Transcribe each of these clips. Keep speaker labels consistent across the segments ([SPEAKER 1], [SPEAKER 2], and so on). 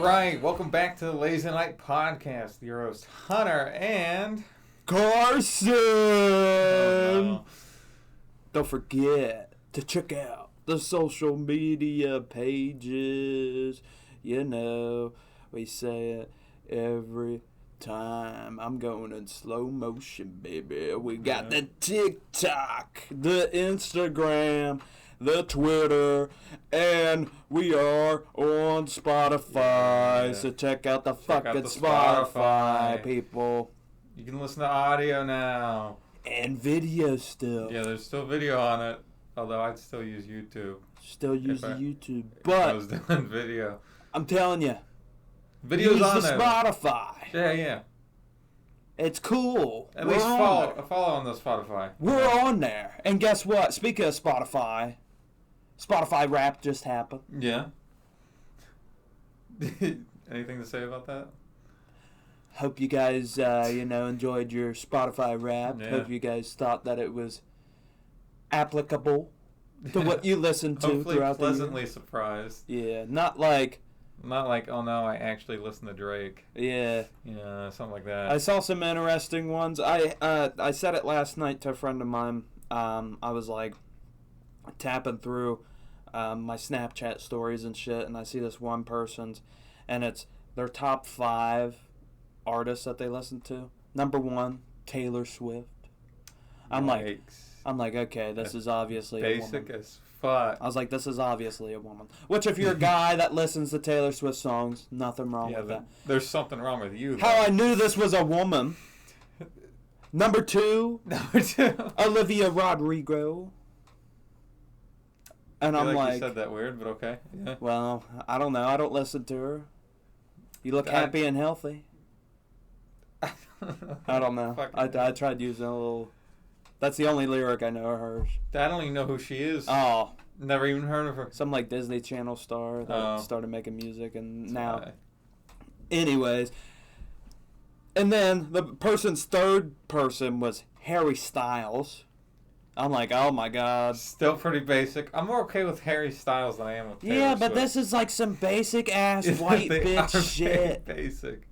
[SPEAKER 1] right, welcome back to the Lazy Night Podcast. Your host Hunter and
[SPEAKER 2] Carson.
[SPEAKER 1] oh, no.
[SPEAKER 2] Don't forget to check out the social media pages. You know, we say it every time. I'm going in slow motion, baby. We got the TikTok, the Instagram, the Twitter, and we are on Spotify.
[SPEAKER 1] Yeah.
[SPEAKER 2] So check out the
[SPEAKER 1] Check out
[SPEAKER 2] fucking
[SPEAKER 1] the
[SPEAKER 2] Spotify,
[SPEAKER 1] Spotify.
[SPEAKER 2] people.
[SPEAKER 1] You can listen to audio now.
[SPEAKER 2] And video still.
[SPEAKER 1] Yeah, there's still video on it. Although I'd still use YouTube.
[SPEAKER 2] Still use
[SPEAKER 1] If I-
[SPEAKER 2] YouTube.
[SPEAKER 1] If I
[SPEAKER 2] But
[SPEAKER 1] was doing video.
[SPEAKER 2] I'm telling you,
[SPEAKER 1] Video's
[SPEAKER 2] use
[SPEAKER 1] on
[SPEAKER 2] the
[SPEAKER 1] there.
[SPEAKER 2] Spotify.
[SPEAKER 1] Yeah.
[SPEAKER 2] It's cool.
[SPEAKER 1] At
[SPEAKER 2] We're
[SPEAKER 1] least
[SPEAKER 2] on
[SPEAKER 1] follow
[SPEAKER 2] there.
[SPEAKER 1] on the Spotify.
[SPEAKER 2] We're on there. And guess what? Speaking of Spotify Wrapped just happened.
[SPEAKER 1] Yeah. Anything to say about that?
[SPEAKER 2] Hope you guys, enjoyed your Spotify Wrapped.
[SPEAKER 1] Yeah.
[SPEAKER 2] Hope you guys thought that it was applicable to what you listen to
[SPEAKER 1] Hopefully
[SPEAKER 2] throughout
[SPEAKER 1] pleasantly surprised.
[SPEAKER 2] the year. Yeah, not like,
[SPEAKER 1] Not like, oh no, I actually listen to Drake.
[SPEAKER 2] yeah.
[SPEAKER 1] Yeah, something like that.
[SPEAKER 2] I saw some interesting ones. I said it last night to a friend of mine. I was like tapping through my Snapchat stories and shit, and I see this one person's, and it's their top 5 artists that they listen to. Number 1, Taylor Swift. I'm like, okay, this is obviously a woman.
[SPEAKER 1] basic as fuck.
[SPEAKER 2] I was like, this is obviously a woman. Which, if you're a guy that listens to Taylor Swift songs, nothing wrong
[SPEAKER 1] Yeah,
[SPEAKER 2] with that.
[SPEAKER 1] there's something wrong with you.
[SPEAKER 2] How I knew this was a woman. Number 2,
[SPEAKER 1] Number 2.
[SPEAKER 2] Olivia Rodrigo. And I'm
[SPEAKER 1] you
[SPEAKER 2] like,
[SPEAKER 1] said that weird, but okay. Yeah.
[SPEAKER 2] well, I don't know. I don't listen to her. You look happy and healthy. I don't know. I tried using a little. That's the only lyric I know of hers.
[SPEAKER 1] I don't even know who she is.
[SPEAKER 2] Oh,
[SPEAKER 1] Never even heard of her.
[SPEAKER 2] some like Disney Channel star that
[SPEAKER 1] Oh.
[SPEAKER 2] started making music, and
[SPEAKER 1] That's
[SPEAKER 2] now,
[SPEAKER 1] why.
[SPEAKER 2] anyways. And then the person's third person was Harry Styles. I'm like, oh my god.
[SPEAKER 1] Still pretty basic. I'm more okay with Harry Styles than I am with Taylor
[SPEAKER 2] Yeah, but
[SPEAKER 1] Swift.
[SPEAKER 2] this is like some basic ass white
[SPEAKER 1] They
[SPEAKER 2] bitch
[SPEAKER 1] are
[SPEAKER 2] shit.
[SPEAKER 1] very basic.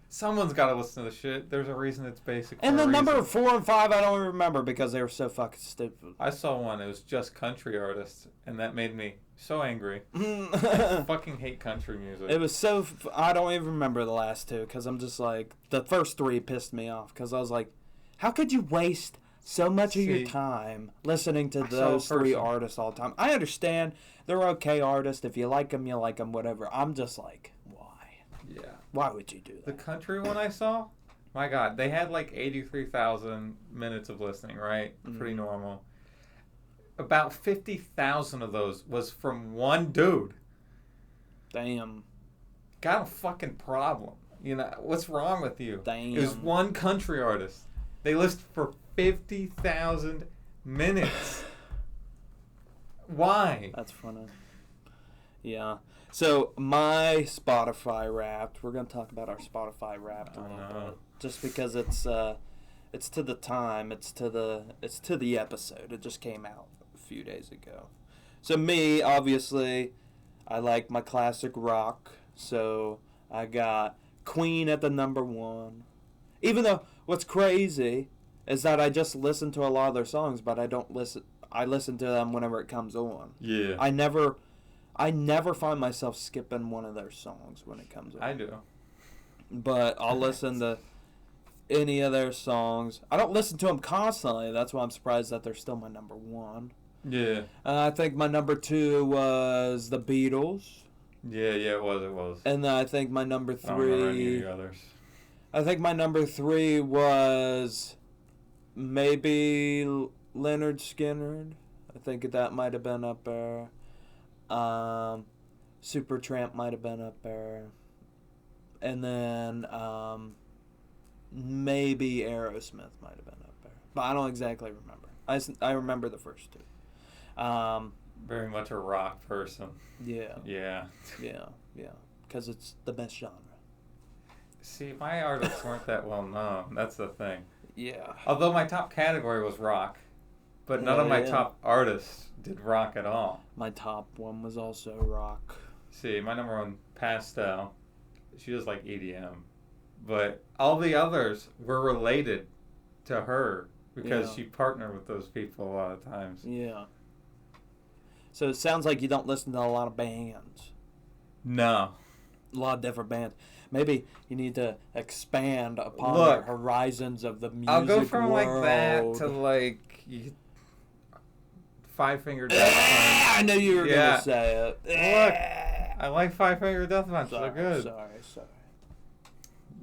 [SPEAKER 1] Someone's got to listen to the shit. There's a reason it's basic.
[SPEAKER 2] And
[SPEAKER 1] for
[SPEAKER 2] the
[SPEAKER 1] a
[SPEAKER 2] number
[SPEAKER 1] reason.
[SPEAKER 2] 4 and 5 I don't remember because they were so fucking stupid.
[SPEAKER 1] I saw one. It was just country artists, and that made me so angry. I
[SPEAKER 2] It
[SPEAKER 1] fucking hate country music.
[SPEAKER 2] was so I don't even remember the last 2 because I'm just like the first 3 pissed me off because I was like, how could you waste so much of your time listening to
[SPEAKER 1] I saw a
[SPEAKER 2] those 3
[SPEAKER 1] person-
[SPEAKER 2] artists all the time? I understand they're okay artists. If you like them, you like them. Whatever. I'm just like, why?
[SPEAKER 1] Yeah.
[SPEAKER 2] Why would you do
[SPEAKER 1] The
[SPEAKER 2] that?
[SPEAKER 1] country one I saw, my God, they had like 83,000 minutes of listening, right? Pretty normal. About 50,000 of those was from one dude.
[SPEAKER 2] Damn.
[SPEAKER 1] Got a fucking problem. You know, what's wrong with you?
[SPEAKER 2] Damn.
[SPEAKER 1] It was one country artist. They listened for 50,000 minutes. Why?
[SPEAKER 2] That's funny. Yeah. So my Spotify Wrapped. We're gonna talk about our Spotify Wrapped a little bit, just because it's to the time. It's to the episode. It just came out a few days ago. So me, obviously, I like my classic rock. So I got Queen at the number 1. Even though what's crazy is that I just listen to a lot of their songs, but I don't listen. I listen to them whenever it comes on.
[SPEAKER 1] Yeah.
[SPEAKER 2] I never find myself skipping one of their songs when it comes on.
[SPEAKER 1] I do.
[SPEAKER 2] But I'll listen to any of their songs. I don't listen to them constantly. That's why I'm surprised that they're still my number 1.
[SPEAKER 1] Yeah.
[SPEAKER 2] I think my number 2 was the Beatles.
[SPEAKER 1] Yeah, it was.
[SPEAKER 2] And then I think my number
[SPEAKER 1] I don't remember any
[SPEAKER 2] 3...
[SPEAKER 1] of the others.
[SPEAKER 2] I think my number 3 was maybe Leonard Skinner. I think that might have been up there. Supertramp might have been up there. And then maybe Aerosmith might have been up there. But I don't exactly remember. I remember the first 2.
[SPEAKER 1] Very much a rock person.
[SPEAKER 2] Yeah.
[SPEAKER 1] Yeah.
[SPEAKER 2] Because it's the best genre.
[SPEAKER 1] See, my artists weren't that well known. That's the thing.
[SPEAKER 2] Yeah.
[SPEAKER 1] Although my top category was rock, but none of my top artists did rock at all.
[SPEAKER 2] My top one was also rock.
[SPEAKER 1] See, my number 1, Pastel. she does like EDM, but all the others were related to her because she partnered with those people a lot of times.
[SPEAKER 2] Yeah. So it sounds like you don't listen to a lot of bands.
[SPEAKER 1] No.
[SPEAKER 2] A lot of different bands. Maybe you need to expand upon the horizons of the music
[SPEAKER 1] I'll go from
[SPEAKER 2] world.
[SPEAKER 1] Like that to like Five Finger Death Punch.
[SPEAKER 2] I knew you were going to say it.
[SPEAKER 1] Look, I like Five Finger Death Punch. They're good.
[SPEAKER 2] Sorry.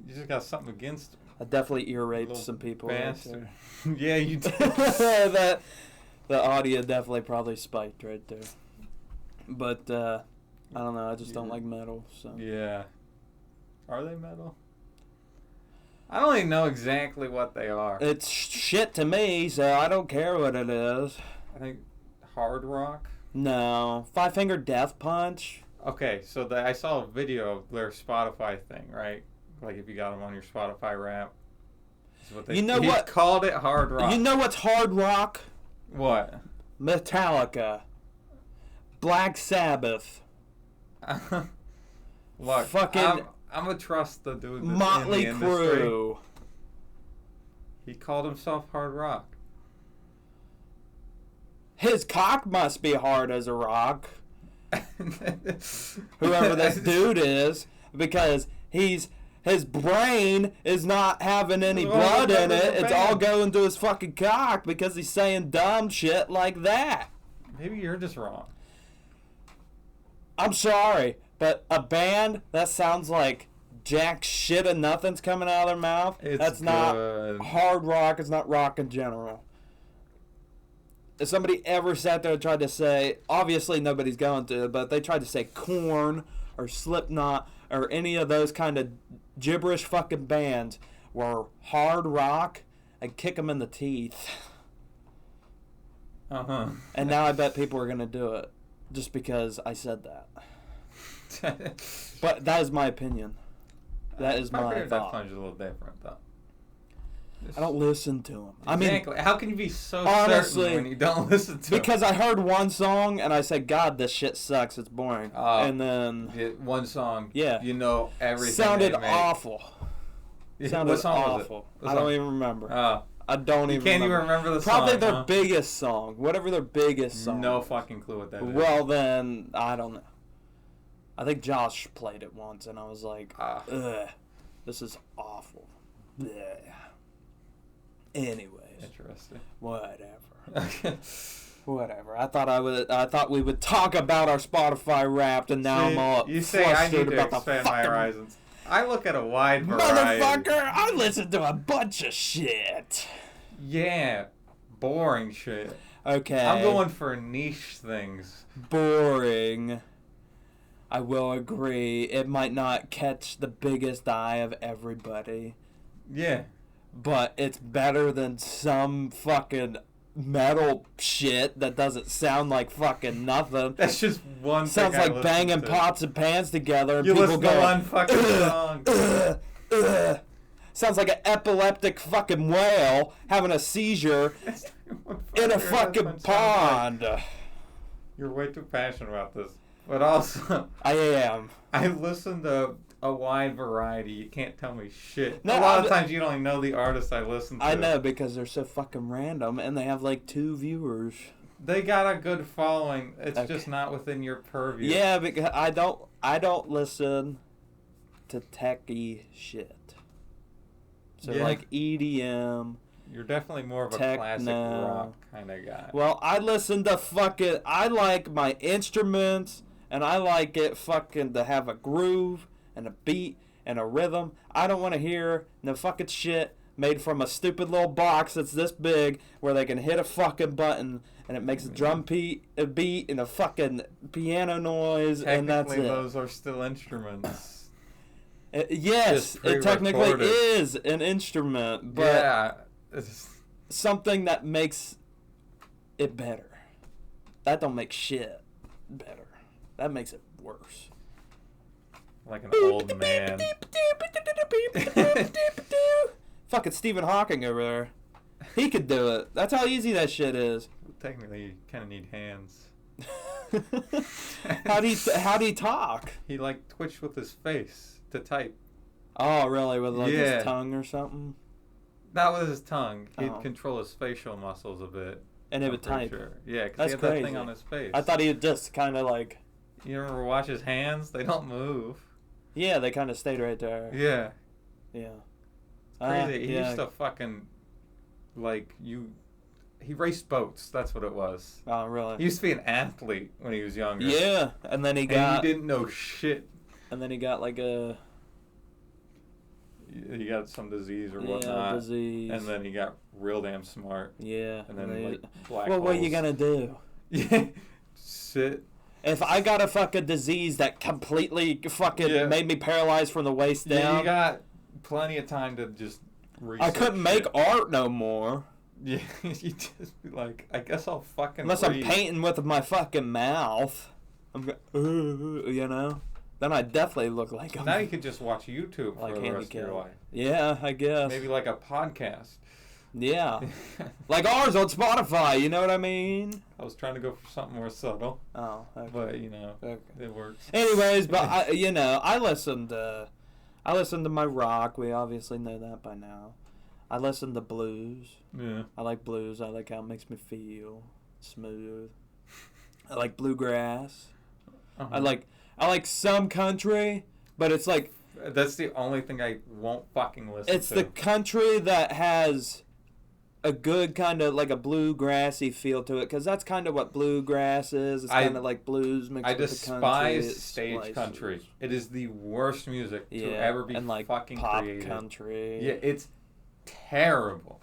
[SPEAKER 1] You just got something against them.
[SPEAKER 2] I definitely ear raped some people.
[SPEAKER 1] Bastard. Yeah, you did.
[SPEAKER 2] The audio definitely probably spiked right there. But I don't know. I just don't like metal. So
[SPEAKER 1] yeah. Are they metal? I don't even know exactly what they are.
[SPEAKER 2] It's shit to me, so I don't care what it is.
[SPEAKER 1] I think hard rock.
[SPEAKER 2] No, Five Finger Death Punch.
[SPEAKER 1] Okay, so I saw a video of their Spotify thing, right? Like if you got them on your Spotify rap.
[SPEAKER 2] You know what?
[SPEAKER 1] He called it hard rock.
[SPEAKER 2] You know what's hard rock?
[SPEAKER 1] What?
[SPEAKER 2] Metallica. Black Sabbath.
[SPEAKER 1] Look,
[SPEAKER 2] fucking
[SPEAKER 1] I'm gonna trust the dude that's
[SPEAKER 2] Motley
[SPEAKER 1] in the industry.
[SPEAKER 2] Crue.
[SPEAKER 1] He called himself hard rock.
[SPEAKER 2] His cock must be hard as a rock. Whoever this dude is, because his brain is not having any blood in it. It's all going to his fucking cock because he's saying dumb shit like that.
[SPEAKER 1] Maybe you're just wrong.
[SPEAKER 2] I'm sorry, but a band that sounds like jack shit and nothing's coming out of their mouth, that's good. Not hard rock. It's not rock in general. If somebody ever sat there and tried to say, obviously nobody's going to, but if they tried to say Korn or Slipknot or any of those kind of gibberish fucking bands were hard rock, I'd kick them in the teeth.
[SPEAKER 1] Uh-huh.
[SPEAKER 2] And now I bet people are going to do it just because I said that. But that is my opinion. That is my thought.
[SPEAKER 1] That Punch is a little different, though.
[SPEAKER 2] I don't listen to them.
[SPEAKER 1] Exactly. How can you be so
[SPEAKER 2] honestly,
[SPEAKER 1] certain when you don't listen to them?
[SPEAKER 2] Because I heard one song and I said, God, this shit sucks. It's boring. And then...
[SPEAKER 1] one song.
[SPEAKER 2] Yeah.
[SPEAKER 1] You know everything.
[SPEAKER 2] Sounded awful. Sounded
[SPEAKER 1] awful.
[SPEAKER 2] I don't even remember. I don't even remember.
[SPEAKER 1] You can't even remember the song.
[SPEAKER 2] Probably their biggest song. Whatever their biggest song.
[SPEAKER 1] No fucking clue what that is.
[SPEAKER 2] Well, then, I don't know. I think Josh played it once and I was like, ugh, this is awful. Blech. Anyways.
[SPEAKER 1] Interesting.
[SPEAKER 2] Whatever. Whatever. I thought we would talk about our Spotify Wrapped, and now I'm all
[SPEAKER 1] you say I need to expand my horizons. I look at a wide variety.
[SPEAKER 2] Motherfucker, I listen to a bunch of shit.
[SPEAKER 1] Yeah, boring shit.
[SPEAKER 2] Okay.
[SPEAKER 1] I'm going for niche things.
[SPEAKER 2] Boring. I will agree. It might not catch the biggest eye of everybody.
[SPEAKER 1] Yeah.
[SPEAKER 2] But it's better than some fucking metal shit that doesn't sound like fucking nothing.
[SPEAKER 1] That's just one
[SPEAKER 2] Sounds
[SPEAKER 1] thing
[SPEAKER 2] like banging pots and pans together and
[SPEAKER 1] you
[SPEAKER 2] people
[SPEAKER 1] listen
[SPEAKER 2] going,
[SPEAKER 1] to one fucking song.
[SPEAKER 2] Sounds like an epileptic fucking whale having a seizure in a fucking pond.
[SPEAKER 1] Like. You're way too passionate about this. But also...
[SPEAKER 2] I am.
[SPEAKER 1] I listen to a wide variety. You can't tell me shit.
[SPEAKER 2] No,
[SPEAKER 1] a lot of times you don't even know the artist I listen to.
[SPEAKER 2] I know, because they're so fucking random and they have like 2 viewers.
[SPEAKER 1] They got a good following. It's just not within your purview.
[SPEAKER 2] Yeah, because I don't listen to techie shit. So like EDM.
[SPEAKER 1] You're definitely more of a
[SPEAKER 2] techno.
[SPEAKER 1] classic rock kind of guy.
[SPEAKER 2] Well, I listen to I like my instruments and I like it fucking to have a groove and a beat and a rhythm. I don't want to hear no fucking shit made from a stupid little box that's this big where they can hit a fucking button and it makes a drum beat and a fucking piano noise and that's it.
[SPEAKER 1] Those are still instruments.
[SPEAKER 2] Yes, it technically is an instrument, but something that makes it better. That don't make shit better. That makes it worse.
[SPEAKER 1] Like an old man.
[SPEAKER 2] Fucking Stephen Hawking over there. He could do it. That's how easy that shit is.
[SPEAKER 1] Technically, you kind of need hands.
[SPEAKER 2] How do you talk?
[SPEAKER 1] He like twitched with his face to type.
[SPEAKER 2] Oh, really? With like
[SPEAKER 1] Yeah.
[SPEAKER 2] his tongue or something?
[SPEAKER 1] Not with his tongue. He'd
[SPEAKER 2] Oh.
[SPEAKER 1] control his facial muscles a bit.
[SPEAKER 2] And it
[SPEAKER 1] I'm
[SPEAKER 2] would
[SPEAKER 1] pretty
[SPEAKER 2] type.
[SPEAKER 1] Sure. Yeah, because he
[SPEAKER 2] That's
[SPEAKER 1] had
[SPEAKER 2] crazy.
[SPEAKER 1] that thing on his face.
[SPEAKER 2] I thought he would just kind of like...
[SPEAKER 1] You ever watch his hands? They don't move.
[SPEAKER 2] Yeah, they kind of stayed right there.
[SPEAKER 1] Yeah.
[SPEAKER 2] Yeah.
[SPEAKER 1] Crazy. He
[SPEAKER 2] yeah.
[SPEAKER 1] used to fucking, like, he raced boats. That's what it was.
[SPEAKER 2] Oh, really?
[SPEAKER 1] He used to be an athlete when he was younger.
[SPEAKER 2] Yeah, and then he
[SPEAKER 1] And
[SPEAKER 2] got...
[SPEAKER 1] he didn't know shit.
[SPEAKER 2] And then he got like a...
[SPEAKER 1] He got some disease or
[SPEAKER 2] Yeah,
[SPEAKER 1] whatnot.
[SPEAKER 2] disease.
[SPEAKER 1] And then he got real damn smart.
[SPEAKER 2] Yeah.
[SPEAKER 1] And then, like, black
[SPEAKER 2] Well, what are you
[SPEAKER 1] holes.
[SPEAKER 2] gonna do?
[SPEAKER 1] Yeah. Sit.
[SPEAKER 2] If I got a fucking disease that completely fucking
[SPEAKER 1] Yeah.
[SPEAKER 2] made me paralyzed from the waist
[SPEAKER 1] Yeah,
[SPEAKER 2] down,
[SPEAKER 1] you got plenty of time to just research
[SPEAKER 2] I couldn't make
[SPEAKER 1] shit.
[SPEAKER 2] art no more.
[SPEAKER 1] Yeah, you just be like, I guess I'll fucking
[SPEAKER 2] Unless
[SPEAKER 1] read.
[SPEAKER 2] I'm painting with my fucking mouth. I'm you know? Then I definitely look like I'm...
[SPEAKER 1] Now you could just watch YouTube for
[SPEAKER 2] Like
[SPEAKER 1] the rest of
[SPEAKER 2] handicapped.
[SPEAKER 1] your life.
[SPEAKER 2] Yeah, I guess.
[SPEAKER 1] Maybe like a podcast.
[SPEAKER 2] Yeah. Like ours on Spotify, you know what I mean?
[SPEAKER 1] I was trying to go for something more subtle,
[SPEAKER 2] Oh, okay.
[SPEAKER 1] but you know,
[SPEAKER 2] Okay.
[SPEAKER 1] it works.
[SPEAKER 2] Anyways, but I listen to my rock. We obviously know that by now. I listen to blues.
[SPEAKER 1] Yeah.
[SPEAKER 2] I like blues. I like how it makes me feel smooth. I like bluegrass.
[SPEAKER 1] Uh-huh.
[SPEAKER 2] I like some country, but it's like
[SPEAKER 1] That's the only thing I won't fucking listen
[SPEAKER 2] it's
[SPEAKER 1] to.
[SPEAKER 2] the country that has a good kind of like a bluegrassy feel to it, because that's kind of what bluegrass is. It's kind of like blues mixed
[SPEAKER 1] I
[SPEAKER 2] with the country.
[SPEAKER 1] despise stage country. It is the worst music to
[SPEAKER 2] Yeah,
[SPEAKER 1] ever be
[SPEAKER 2] and like
[SPEAKER 1] fucking
[SPEAKER 2] pop
[SPEAKER 1] created.
[SPEAKER 2] country.
[SPEAKER 1] Yeah, it's terrible.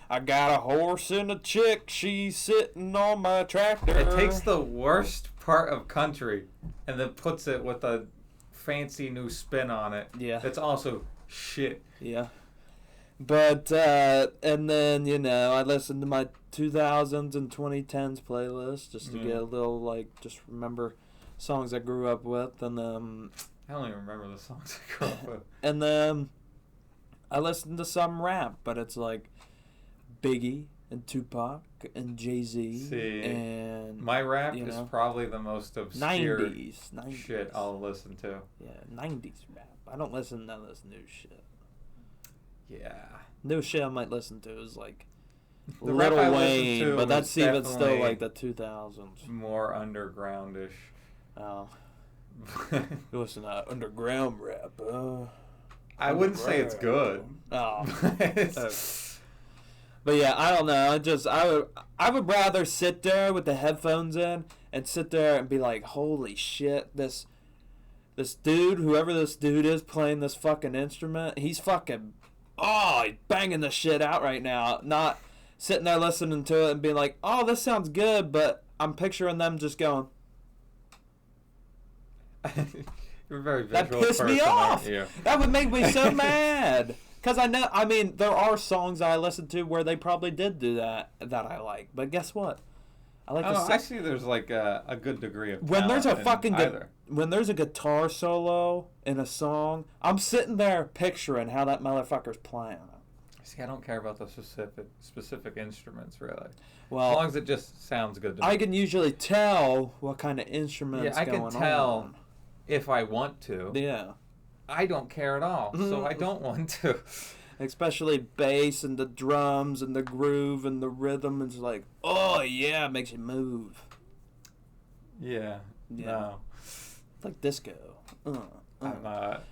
[SPEAKER 2] I got a horse and a chick. She's sitting on my tractor.
[SPEAKER 1] It takes the worst part of country and then puts it with a fancy new spin on it.
[SPEAKER 2] Yeah.
[SPEAKER 1] It's also shit.
[SPEAKER 2] Yeah. But, and then, I listened to my 2000s and 2010s playlist just to get a little, just remember songs I grew up with. And
[SPEAKER 1] I don't even remember the songs I grew up with.
[SPEAKER 2] And then I listened to some rap, but it's like Biggie and Tupac and Jay-Z.
[SPEAKER 1] See,
[SPEAKER 2] and
[SPEAKER 1] my rap is probably the most obscure
[SPEAKER 2] 90s
[SPEAKER 1] shit I'll listen to.
[SPEAKER 2] Yeah, 90s rap. I don't listen to none of this new shit.
[SPEAKER 1] Yeah.
[SPEAKER 2] New shit I might listen to is like
[SPEAKER 1] The rap I
[SPEAKER 2] Lil
[SPEAKER 1] listened
[SPEAKER 2] Wayne,
[SPEAKER 1] to
[SPEAKER 2] but that's
[SPEAKER 1] was
[SPEAKER 2] even still
[SPEAKER 1] definitely
[SPEAKER 2] like the 2000s.
[SPEAKER 1] More undergroundish.
[SPEAKER 2] Oh, you listen to underground rap.
[SPEAKER 1] I wouldn't say it's good.
[SPEAKER 2] Oh,
[SPEAKER 1] It's-
[SPEAKER 2] but yeah, I don't know. I would rather sit there with the headphones in and sit there and be like, holy shit, this dude, whoever this dude is playing this fucking instrument, he's fucking, he's banging the shit out right now. Not sitting there listening to it and being like, oh, this sounds good, but I'm picturing them just going.
[SPEAKER 1] You're a very
[SPEAKER 2] That
[SPEAKER 1] visual
[SPEAKER 2] pissed me
[SPEAKER 1] person,
[SPEAKER 2] off.
[SPEAKER 1] aren't you?
[SPEAKER 2] That would make me so mad. Because I mean, there are songs I listen to where they probably did do that I like. But guess what? I like
[SPEAKER 1] I see there's like a good degree of
[SPEAKER 2] when there's a
[SPEAKER 1] talent in
[SPEAKER 2] fucking
[SPEAKER 1] either.
[SPEAKER 2] when there's a guitar solo in a song, I'm sitting there picturing how that motherfucker's playing it.
[SPEAKER 1] See, I don't care about the specific instruments really.
[SPEAKER 2] Well,
[SPEAKER 1] As long as it just sounds good to me.
[SPEAKER 2] I can usually tell what kind of instruments
[SPEAKER 1] I
[SPEAKER 2] going
[SPEAKER 1] can tell
[SPEAKER 2] on.
[SPEAKER 1] if I want to.
[SPEAKER 2] Yeah.
[SPEAKER 1] I don't care at all, so I don't want to.
[SPEAKER 2] Especially bass and the drums and the groove and the rhythm. It's like, oh yeah, it makes you move.
[SPEAKER 1] Yeah.
[SPEAKER 2] Yeah.
[SPEAKER 1] No.
[SPEAKER 2] Like disco.
[SPEAKER 1] I'm not.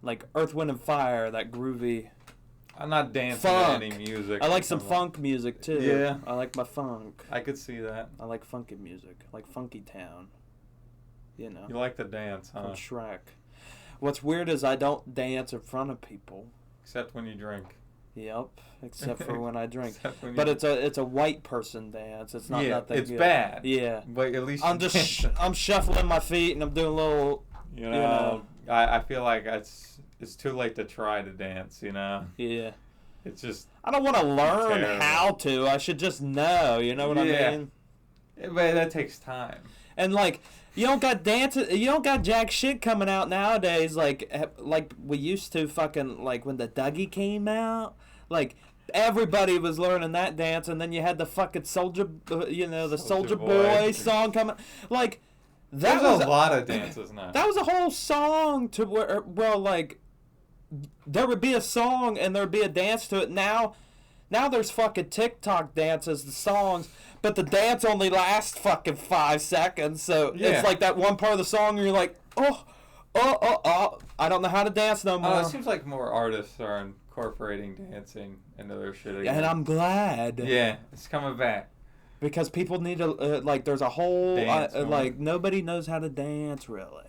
[SPEAKER 2] Like Earth, Wind, and Fire, that groovy.
[SPEAKER 1] I'm not dancing
[SPEAKER 2] Funk.
[SPEAKER 1] to any music.
[SPEAKER 2] I like some funk music too.
[SPEAKER 1] Yeah.
[SPEAKER 2] I like my funk.
[SPEAKER 1] I could see that.
[SPEAKER 2] I like funky music. I like Funky Town. You know.
[SPEAKER 1] You like to dance, huh?
[SPEAKER 2] From Shrek. What's weird is I don't dance in front of people.
[SPEAKER 1] Except when you drink.
[SPEAKER 2] Yep, except for when I drink.
[SPEAKER 1] When
[SPEAKER 2] But it's a white person dance. It's not nothing
[SPEAKER 1] it's
[SPEAKER 2] good.
[SPEAKER 1] bad.
[SPEAKER 2] Yeah.
[SPEAKER 1] But at least
[SPEAKER 2] I'm just I'm shuffling my feet and I'm doing a little.
[SPEAKER 1] you know. I feel like it's too late to try to dance. You know.
[SPEAKER 2] Yeah.
[SPEAKER 1] It's just.
[SPEAKER 2] I don't want to learn
[SPEAKER 1] terrible.
[SPEAKER 2] how to. I should just know. You know what I mean?
[SPEAKER 1] But that takes time.
[SPEAKER 2] And like, you don't got jack shit coming out nowadays like we used to. Fucking like when the Dougie came out, like everybody was learning that dance, and then you had the fucking Soldier Boy
[SPEAKER 1] Boy
[SPEAKER 2] song coming. Like, That
[SPEAKER 1] There's
[SPEAKER 2] was
[SPEAKER 1] a lot of dances now.
[SPEAKER 2] That was a whole song to where, well, like, there would be a song and there would be a dance to it. Now there's fucking TikTok dances, the songs, but the dance only lasts fucking 5 seconds. So it's like that one part of the song and you're like, oh, I don't know how to dance no more.
[SPEAKER 1] It seems like more artists are incorporating dancing into their shit again.
[SPEAKER 2] And I'm glad.
[SPEAKER 1] Yeah, it's coming back.
[SPEAKER 2] Because people need to, like, there's a whole, like, nobody knows how to dance, really.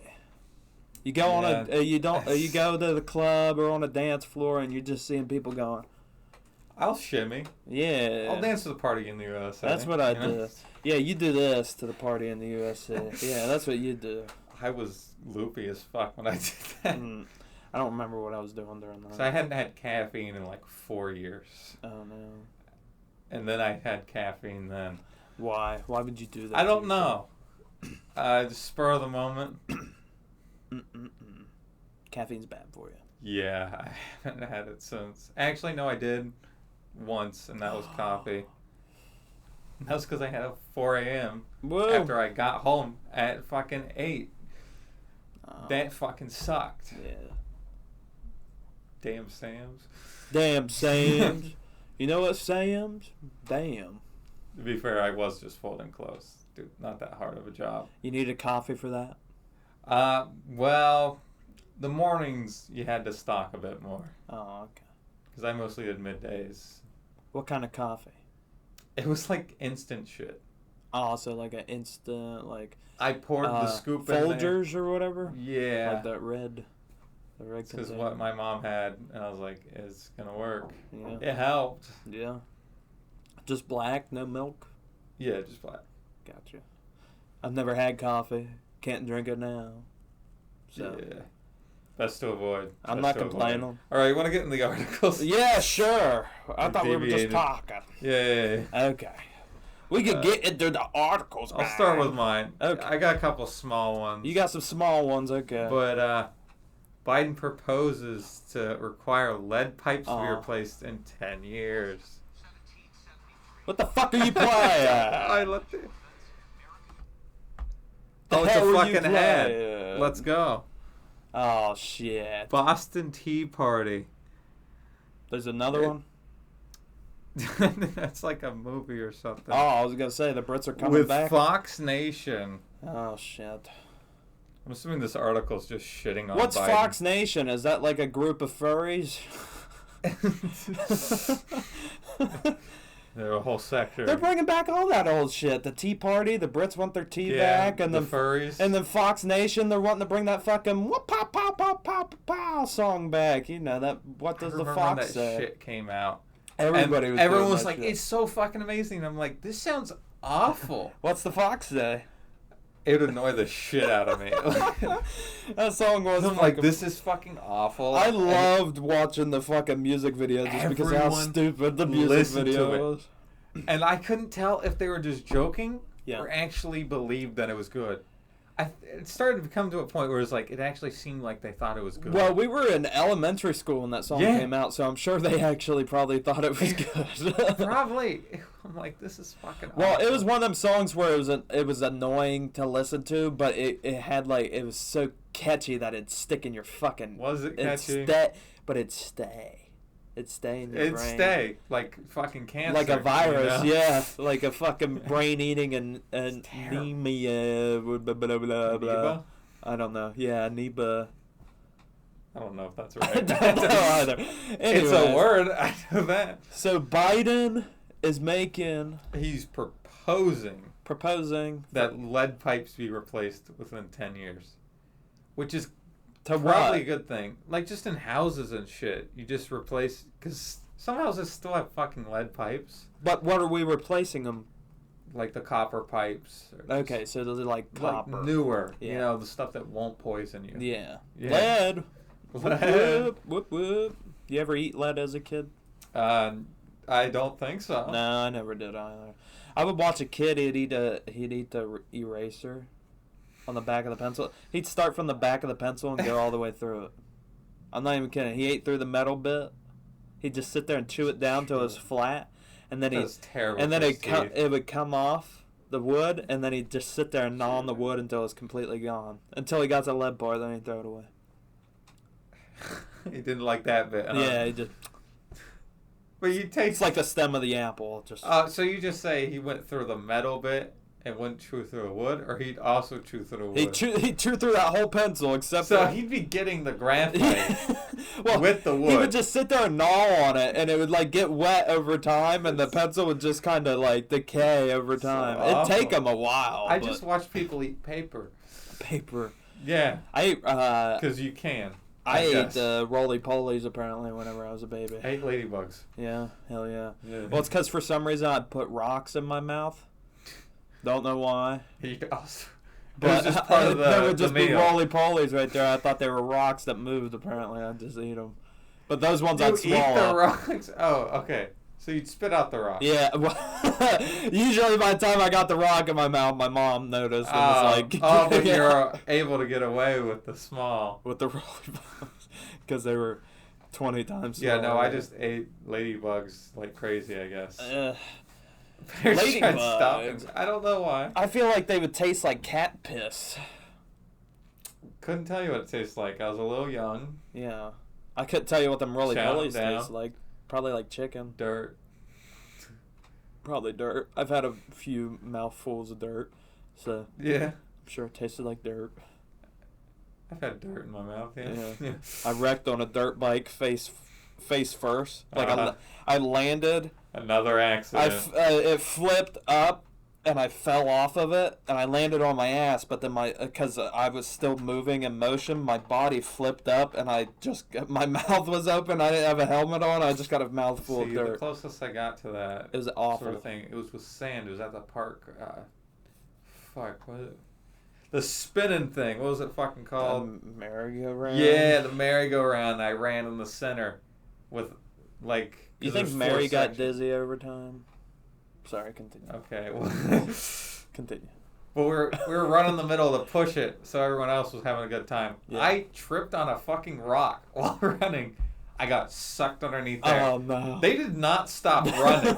[SPEAKER 2] You go on you go to the club or on a dance floor and you're just seeing people going.
[SPEAKER 1] I'll shimmy.
[SPEAKER 2] Yeah.
[SPEAKER 1] I'll dance to the Party in the USA.
[SPEAKER 2] That's what I do. Yeah, you do this to the Party in the USA. Yeah, that's what you do.
[SPEAKER 1] I was loopy as fuck when I did that.
[SPEAKER 2] I don't remember what I was doing during that.
[SPEAKER 1] So I hadn't had caffeine in like 4 years.
[SPEAKER 2] Oh, no.
[SPEAKER 1] And then I had caffeine then.
[SPEAKER 2] Why? Why would you do that?
[SPEAKER 1] I don't know. Just spur of the moment.
[SPEAKER 2] Caffeine's bad for you.
[SPEAKER 1] Yeah, I haven't had it since. Actually, no, I did once, and that was coffee. That was because I had a 4 a.m.
[SPEAKER 2] Whoa.
[SPEAKER 1] after I got home at fucking 8. That fucking sucked.
[SPEAKER 2] Yeah.
[SPEAKER 1] Damn Sam's.
[SPEAKER 2] Damn Sam's. You know what, Sam's? Damn.
[SPEAKER 1] To be fair, I was just folding clothes. Dude, not that hard of a job.
[SPEAKER 2] You need a coffee for that?
[SPEAKER 1] Well, the mornings you had to stock a bit more.
[SPEAKER 2] Oh, okay.
[SPEAKER 1] Because I mostly did middays.
[SPEAKER 2] What kind of coffee?
[SPEAKER 1] It was like instant shit.
[SPEAKER 2] Oh, so like an instant, like...
[SPEAKER 1] I poured the scoop in there.
[SPEAKER 2] Folgers or whatever?
[SPEAKER 1] Yeah.
[SPEAKER 2] Like that red... The red
[SPEAKER 1] because what my mom had, and I was like, it's going to work.
[SPEAKER 2] Yeah.
[SPEAKER 1] It helped.
[SPEAKER 2] Yeah. Just black, no milk?
[SPEAKER 1] Yeah, just black.
[SPEAKER 2] Gotcha. I've never had coffee. Can't drink it now. So.
[SPEAKER 1] Yeah. Best to avoid.
[SPEAKER 2] I'm not complaining.
[SPEAKER 1] All right, you want to get in the articles?
[SPEAKER 2] Yeah, sure. I thought we were just talking.
[SPEAKER 1] Yeah.
[SPEAKER 2] Okay. We could get into the articles, man.
[SPEAKER 1] I'll start with mine.
[SPEAKER 2] Okay.
[SPEAKER 1] I got a couple small ones.
[SPEAKER 2] You got some small ones, okay.
[SPEAKER 1] But Biden proposes to require lead pipes to be replaced in 10 years.
[SPEAKER 2] What the fuck are you playing?
[SPEAKER 1] I let the...
[SPEAKER 2] The
[SPEAKER 1] it's a
[SPEAKER 2] hell were you
[SPEAKER 1] fucking ad.
[SPEAKER 2] playing?
[SPEAKER 1] Let's go.
[SPEAKER 2] Oh, shit.
[SPEAKER 1] Boston Tea Party.
[SPEAKER 2] There's another one?
[SPEAKER 1] That's like a movie or something.
[SPEAKER 2] Oh, I was going to say, the Brits are coming back?
[SPEAKER 1] With Fox Nation.
[SPEAKER 2] Oh, shit.
[SPEAKER 1] I'm assuming this article's just shitting on
[SPEAKER 2] What's
[SPEAKER 1] Biden.
[SPEAKER 2] Fox Nation? Is that like a group of furries?
[SPEAKER 1] They're a whole sector.
[SPEAKER 2] They're bringing back all that old shit. The Tea Party, the Brits want their tea back, and
[SPEAKER 1] the furries.
[SPEAKER 2] And then Fox Nation, they're wanting to bring that fucking whoop pow pow pow pow pow song back. You know that. What does the Fox
[SPEAKER 1] when that
[SPEAKER 2] say?
[SPEAKER 1] Shit came out.
[SPEAKER 2] Everyone
[SPEAKER 1] was like, "It's so fucking amazing." I'm like, "This sounds awful."
[SPEAKER 2] What's the Fox say?
[SPEAKER 1] It would annoy the shit out of me.
[SPEAKER 2] That song was.
[SPEAKER 1] I'm like, this is fucking awful.
[SPEAKER 2] I loved watching the fucking music video just because of how stupid the music video was.
[SPEAKER 1] And I couldn't tell if they were just joking
[SPEAKER 2] Yeah.
[SPEAKER 1] or actually believed that it was good. It started to come to a point where it's like it actually seemed like they thought it was good.
[SPEAKER 2] Well, we were in elementary school when that song came out, so I'm sure they actually probably thought it was good.
[SPEAKER 1] Probably. I'm like, this is fucking awful.
[SPEAKER 2] Well, it was one of them songs where it was annoying to listen to, but it had like, it was so catchy that it'd stick in your fucking...
[SPEAKER 1] Was it catchy?
[SPEAKER 2] But it'd stay. It'd stay in your brain.
[SPEAKER 1] It'd stay. Like fucking cancer.
[SPEAKER 2] Like a virus,
[SPEAKER 1] you know?
[SPEAKER 2] yeah. Like a fucking brain-eating and anemia. Blah, blah, blah, blah. I don't know. Yeah, amoeba.
[SPEAKER 1] I don't know if that's
[SPEAKER 2] I
[SPEAKER 1] right.
[SPEAKER 2] don't know either.
[SPEAKER 1] It's a word. I know that.
[SPEAKER 2] So Biden is making...
[SPEAKER 1] He's proposing that lead pipes be replaced within 10 years. Which is probably a good thing. Like, just in houses and shit. You just replace... Because some houses still have fucking lead pipes.
[SPEAKER 2] But what are we replacing them?
[SPEAKER 1] Like the copper pipes.
[SPEAKER 2] Okay, so they're like copper.
[SPEAKER 1] Like newer.
[SPEAKER 2] Yeah.
[SPEAKER 1] You know, the stuff that won't poison you.
[SPEAKER 2] Yeah.
[SPEAKER 1] Yeah.
[SPEAKER 2] Lead. Whoop, whoop. You ever eat lead as a kid?
[SPEAKER 1] I don't think so.
[SPEAKER 2] No, I never did either. I would watch a kid. He'd eat the eraser on the back of the pencil. He'd start from the back of the pencil and go all the way through it. I'm not even kidding. He ate through the metal bit. He'd just sit there and chew it down till it was flat, and then it would come off the wood, and then he'd just sit there and gnaw on the wood until it was completely gone. Until he got to the lead bar, then he'd throw it away.
[SPEAKER 1] He didn't like that bit.
[SPEAKER 2] Yeah, he just...
[SPEAKER 1] But you taste...
[SPEAKER 2] It's like the stem of the apple. Just.
[SPEAKER 1] So you just say he went through the metal bit and wouldn't chew through the wood, or he'd also chew through the wood?
[SPEAKER 2] He chewed through that whole pencil, except
[SPEAKER 1] so he'd be getting the graphite with the wood.
[SPEAKER 2] He would just sit there and gnaw on it, and it would like get wet over time, and the pencil would just kind of like decay over time. It'd take him a while.
[SPEAKER 1] I just watch people eat paper.
[SPEAKER 2] Paper.
[SPEAKER 1] Yeah.
[SPEAKER 2] Because
[SPEAKER 1] you can.
[SPEAKER 2] I ate the roly-polies, apparently, whenever I was a baby.
[SPEAKER 1] I ate ladybugs.
[SPEAKER 2] Yeah, hell yeah.
[SPEAKER 1] Well,
[SPEAKER 2] it's because for some reason I put rocks in my mouth. Don't know why.
[SPEAKER 1] But it was just part of
[SPEAKER 2] there would just be roly-polies right there. I thought they were rocks that moved, apparently. I'd just eat them. But those ones I'd swallow.
[SPEAKER 1] You eat the rocks? Oh, okay. So you'd spit out the rock.
[SPEAKER 2] Yeah. Usually by the time I got the rock in my mouth, my mom noticed and was like...
[SPEAKER 1] but you're able to get away with the small.
[SPEAKER 2] With the roly-polies. Because they were 20 times smaller.
[SPEAKER 1] Yeah, no, I just ate ladybugs like crazy, I guess.
[SPEAKER 2] Ladybugs.
[SPEAKER 1] I don't know why.
[SPEAKER 2] I feel like they would taste like cat piss.
[SPEAKER 1] Couldn't tell you what it tastes like. I was a little young.
[SPEAKER 2] Yeah. I couldn't tell you what them roly-polies taste like. Probably like chicken.
[SPEAKER 1] Dirt.
[SPEAKER 2] Probably dirt. I've had a few mouthfuls of dirt, so
[SPEAKER 1] yeah,
[SPEAKER 2] I'm sure it tasted like dirt.
[SPEAKER 1] I've had dirt in my mouth. Yeah.
[SPEAKER 2] I wrecked on a dirt bike face first. Like I landed.
[SPEAKER 1] Another accident.
[SPEAKER 2] It flipped up. And I fell off of it, and I landed on my ass. But then because I was still moving in motion, my body flipped up, and my mouth was open. I didn't have a helmet on. I just got a mouthful of dirt.
[SPEAKER 1] The closest I got to that,
[SPEAKER 2] it was awful
[SPEAKER 1] sort of thing. It was with sand. It was at the park. What was it? The spinning thing. What was it fucking called?
[SPEAKER 2] The merry-go-round.
[SPEAKER 1] Yeah, the merry-go-round. I ran in the center with like.
[SPEAKER 2] You think Mary got dizzy over time? Sorry, continue.
[SPEAKER 1] Okay, well,
[SPEAKER 2] continue.
[SPEAKER 1] Well, we were running the middle to push it, so everyone else was having a good time. Yeah. I tripped on a fucking rock while running. I got sucked underneath there.
[SPEAKER 2] Oh no!
[SPEAKER 1] They did not stop running.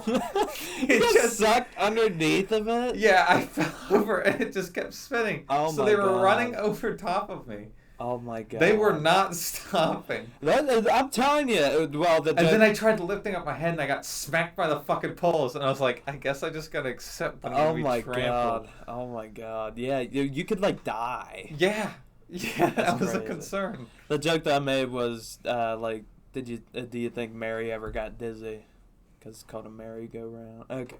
[SPEAKER 2] It just sucked underneath of it.
[SPEAKER 1] Yeah, I fell over and it just kept spinning.
[SPEAKER 2] Oh
[SPEAKER 1] so they were running over top of me.
[SPEAKER 2] Oh my god!
[SPEAKER 1] They were not stopping.
[SPEAKER 2] I'm telling you. Well,
[SPEAKER 1] and then I tried lifting up my head and I got smacked by the fucking poles and I was like, I guess I just gotta accept that I'm gonna be trampled.
[SPEAKER 2] Oh my god! Yeah, you could like die.
[SPEAKER 1] Yeah, that was a concern.
[SPEAKER 2] The joke that I made was like, do you think Mary ever got dizzy? Because it's called a merry-go-round. Okay.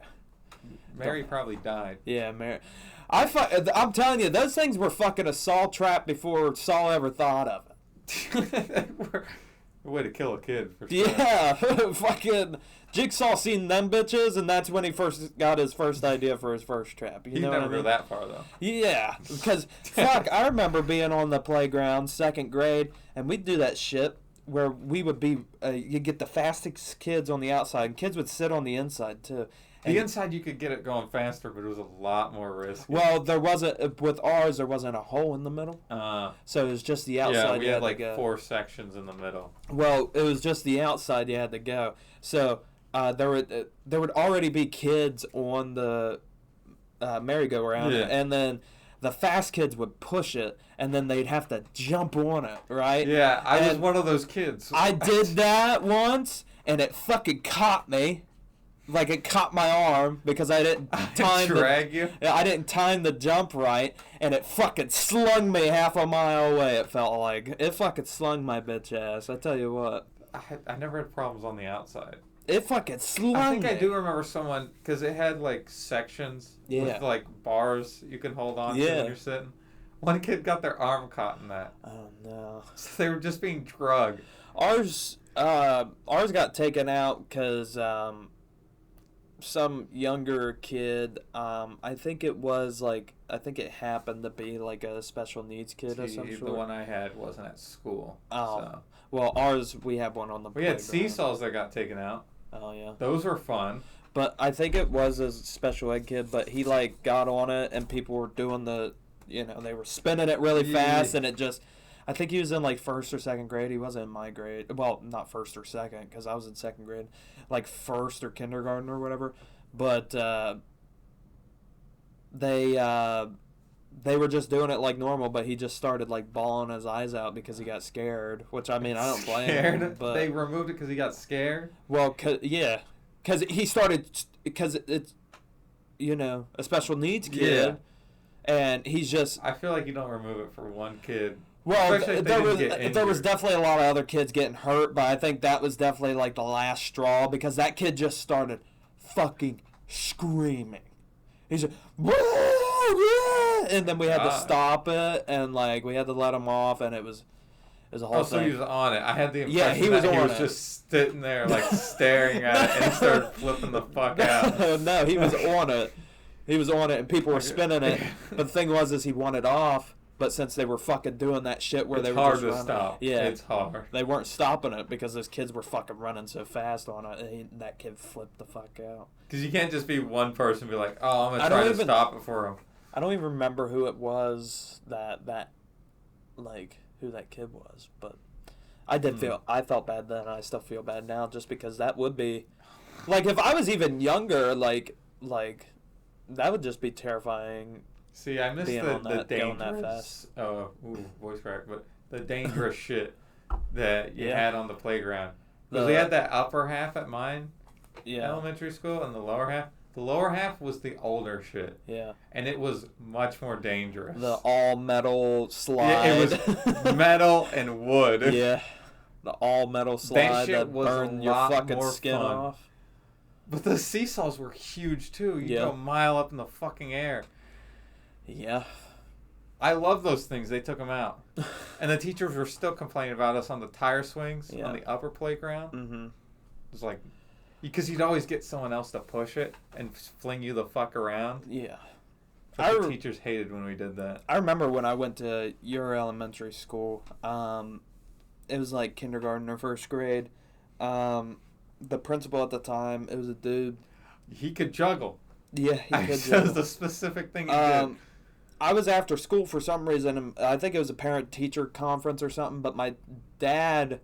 [SPEAKER 1] Mary probably died.
[SPEAKER 2] Yeah, Mary. I'm telling you, those things were fucking a Saw trap before Saw ever thought of it.
[SPEAKER 1] A way to kill a kid, for sure.
[SPEAKER 2] Yeah, fucking Jigsaw seen them bitches, and that's when he first got his first idea for his first trap. You know
[SPEAKER 1] never go that far, though.
[SPEAKER 2] Yeah, because, fuck, I remember being on the playground, 2nd grade, and we'd do that shit where we would be, you get the fastest kids on the outside, and kids would sit on the inside, too.
[SPEAKER 1] The inside, you could get it going faster, but it was a lot more risky.
[SPEAKER 2] Well, with ours, there wasn't a hole in the middle. So it was just the outside.
[SPEAKER 1] Yeah, we had like 4 sections in the middle.
[SPEAKER 2] Well, it was just the outside you had to go. So there would already be kids on the merry-go-round, and then the fast kids would push it, and then they'd have to jump on it, right?
[SPEAKER 1] Yeah, I was one of those kids.
[SPEAKER 2] I did that once, and it fucking caught me. Like, it caught my arm because I didn't time I didn't time the jump right, and it fucking slung me half a mile away, it felt like. It fucking slung my bitch ass, I tell you what.
[SPEAKER 1] I never had problems on the outside.
[SPEAKER 2] It fucking slung me.
[SPEAKER 1] I think I do remember someone, because it had, like, sections with, like, bars you can hold on to when you're sitting. One kid got their arm caught in that.
[SPEAKER 2] Oh, no.
[SPEAKER 1] So they were just being drugged.
[SPEAKER 2] Ours got taken out because... some younger kid, I think it happened to be like a special needs kid of some sort.
[SPEAKER 1] The one I had wasn't at school.
[SPEAKER 2] Oh.
[SPEAKER 1] So.
[SPEAKER 2] Well, ours, we had one on the playground.
[SPEAKER 1] We had seesaws that got taken out.
[SPEAKER 2] Oh, yeah.
[SPEAKER 1] Those were fun.
[SPEAKER 2] But I think it was a special ed kid, but he, like, got on it, and people were doing they were spinning it really fast, and it just... I think he was in, like, 1st or 2nd grade. He wasn't in my grade. Well, not 1st or 2nd, because I was in 2nd grade. Like, 1st or kindergarten or whatever. But they were just doing it like normal, but he just started like bawling his eyes out because he got scared. Which I mean, I don't blame him. But
[SPEAKER 1] they removed it because he got scared.
[SPEAKER 2] Well, because he started because it's a special needs kid, and he's just.
[SPEAKER 1] I feel like you don't remove it for one kid.
[SPEAKER 2] Well, there was definitely a lot of other kids getting hurt, but I think that was definitely like the last straw because that kid just started fucking screaming. He's like, whoa, yeah! And then we had to stop it, and like we had to let him off, and it was a whole thing.
[SPEAKER 1] So he was on it. I had the impression he was just sitting there like staring at it and started flipping the fuck out.
[SPEAKER 2] No, he was on it. He was on it, and people were spinning it. But the thing was, he wanted off. But since they were fucking doing that shit where they were just running,
[SPEAKER 1] it's hard to stop. Yeah, it's hard.
[SPEAKER 2] They weren't stopping it because those kids were fucking running so fast on it. And that kid flipped the fuck out.
[SPEAKER 1] Because you can't just be one person and be like, oh, I'm going to try to stop it for him.
[SPEAKER 2] I don't even remember who it was who that kid was. But I felt bad then. I still feel bad now just because that would be, like, if I was even younger, like that would just be terrifying.
[SPEAKER 1] See, I missed the dangerous, voice crack, but the dangerous shit that you had on the playground. Because we had that upper half at mine, elementary school, and the lower half. The lower half was the older shit. Yeah. And it was much more dangerous.
[SPEAKER 2] The all-metal slide.
[SPEAKER 1] Yeah, it was metal and wood.
[SPEAKER 2] Yeah. The all-metal slide that burned your fucking skin off.
[SPEAKER 1] But the seesaws were huge, too. You go a mile up in the fucking air.
[SPEAKER 2] Yeah.
[SPEAKER 1] I love those things. They took them out. And the teachers were still complaining about us on the tire swings on the upper playground. Mm-hmm. It was like, because you'd always get someone else to push it and fling you the fuck around. Yeah. But the teachers hated when we did that.
[SPEAKER 2] I remember when I went to your elementary school, it was like kindergarten or first grade. The principal at the time, it was a dude.
[SPEAKER 1] He could juggle.
[SPEAKER 2] Yeah, he could juggle.
[SPEAKER 1] That was the specific thing he did.
[SPEAKER 2] I was after school for some reason, and I think it was a parent-teacher conference or something, but my dad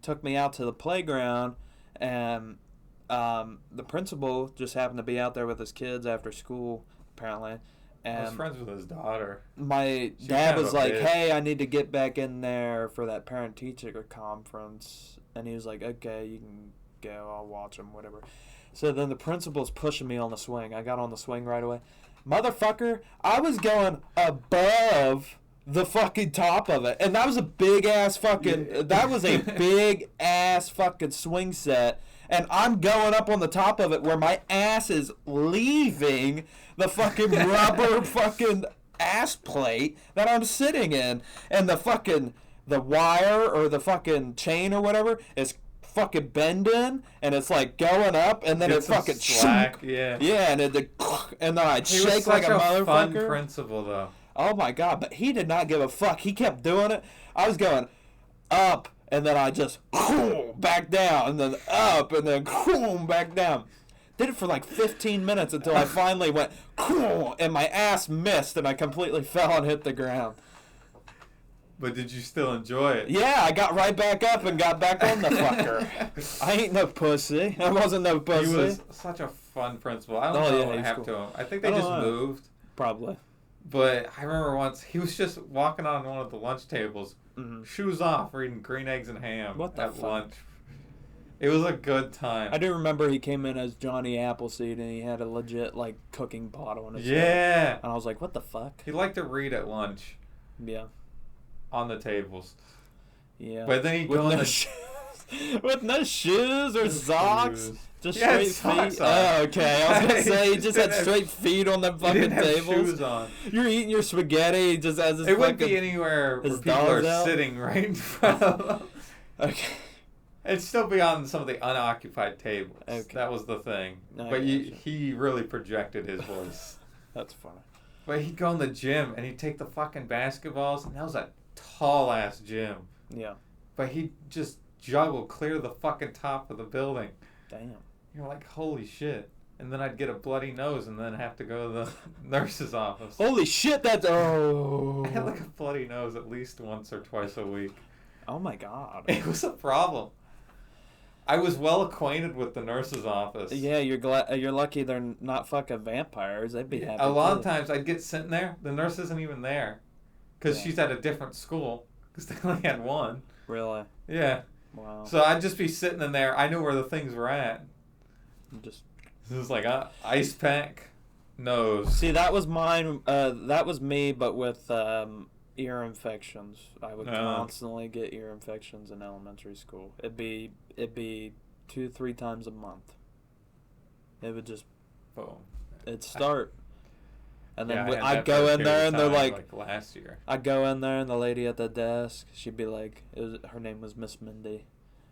[SPEAKER 2] took me out to the playground, and the principal just happened to be out there with his kids after school, apparently. And
[SPEAKER 1] I was friends with his daughter.
[SPEAKER 2] My dad was like, hey, I need to get back in there for that parent-teacher conference. And he was like, okay, you can go. I'll watch him, whatever. So then the principal's pushing me on the swing. I got on the swing right away. Motherfucker, I was going above the fucking top of it. And that was a big-ass fucking... That was a big-ass fucking swing set. And I'm going up on the top of it where my ass is leaving the fucking rubber fucking ass plate that I'm sitting in. And the wire or the fucking chain or whatever is fucking bending, and it's like going up, and then it fucking
[SPEAKER 1] slack.
[SPEAKER 2] And then I'd shake like a motherfucker.
[SPEAKER 1] Fun principal though.
[SPEAKER 2] Oh my god! But he did not give a fuck. He kept doing it. I was going up, and then I just back down, and then up, and then back down. Did it for like 15 minutes until I finally went and my ass missed, and I completely fell and hit the ground.
[SPEAKER 1] But did you still enjoy it?
[SPEAKER 2] Yeah, I got right back up and got back on the fucker. I ain't no pussy. I wasn't no pussy.
[SPEAKER 1] He was such a fun principal. I don't know what happened to him. I think they just moved.
[SPEAKER 2] Probably.
[SPEAKER 1] But I remember once he was just walking on one of the lunch tables, shoes off, reading Green Eggs and Ham at lunch. It was a good time.
[SPEAKER 2] I do remember he came in as Johnny Appleseed, and he had a legit like cooking pot on his head. And I was like, what the fuck?
[SPEAKER 1] He liked to read at lunch.
[SPEAKER 2] Yeah.
[SPEAKER 1] On the tables.
[SPEAKER 2] Yeah.
[SPEAKER 1] But then he'd go on
[SPEAKER 2] with no shoes or socks. Just straight feet. Oh, okay. I was gonna say he just had straight feet on the fucking tables.
[SPEAKER 1] Shoes on.
[SPEAKER 2] You're eating your spaghetti just as
[SPEAKER 1] it wouldn't be anywhere where people are sitting right in front of them.
[SPEAKER 2] Okay.
[SPEAKER 1] It'd still be on some of the unoccupied tables. Okay. That was the thing. But he really projected his voice.
[SPEAKER 2] That's funny.
[SPEAKER 1] But he'd go in the gym and he'd take the fucking basketballs, and that was a tall ass gym.
[SPEAKER 2] Yeah.
[SPEAKER 1] But he'd just juggle clear the fucking top of the building.
[SPEAKER 2] Damn.
[SPEAKER 1] You're like, holy shit. And then I'd get a bloody nose and then have to go to the nurse's office.
[SPEAKER 2] Holy shit, that's... Oh.
[SPEAKER 1] I had like a bloody nose at least once or twice a week.
[SPEAKER 2] Oh my god.
[SPEAKER 1] It was a problem. I was well acquainted with the nurse's office.
[SPEAKER 2] Yeah, you're lucky they're not fucking vampires. They'd be happy.
[SPEAKER 1] A lot of times I'd get sent there. The nurse isn't even there, because she's at a different school. Because they only had one.
[SPEAKER 2] Really?
[SPEAKER 1] Yeah.
[SPEAKER 2] Wow.
[SPEAKER 1] So I'd just be sitting in there. I knew where the things were at.
[SPEAKER 2] Just.
[SPEAKER 1] This is like a ice pack, nose.
[SPEAKER 2] See, that was mine. That was me, but with ear infections. I would constantly get ear infections in elementary school. It'd be 2-3 times a month. It would just.
[SPEAKER 1] Boom.
[SPEAKER 2] It'd start. And then
[SPEAKER 1] yeah,
[SPEAKER 2] I'd go in there and they're
[SPEAKER 1] like last year.
[SPEAKER 2] I'd go in there and the lady at the desk, she'd be like, her name was Miss Mindy.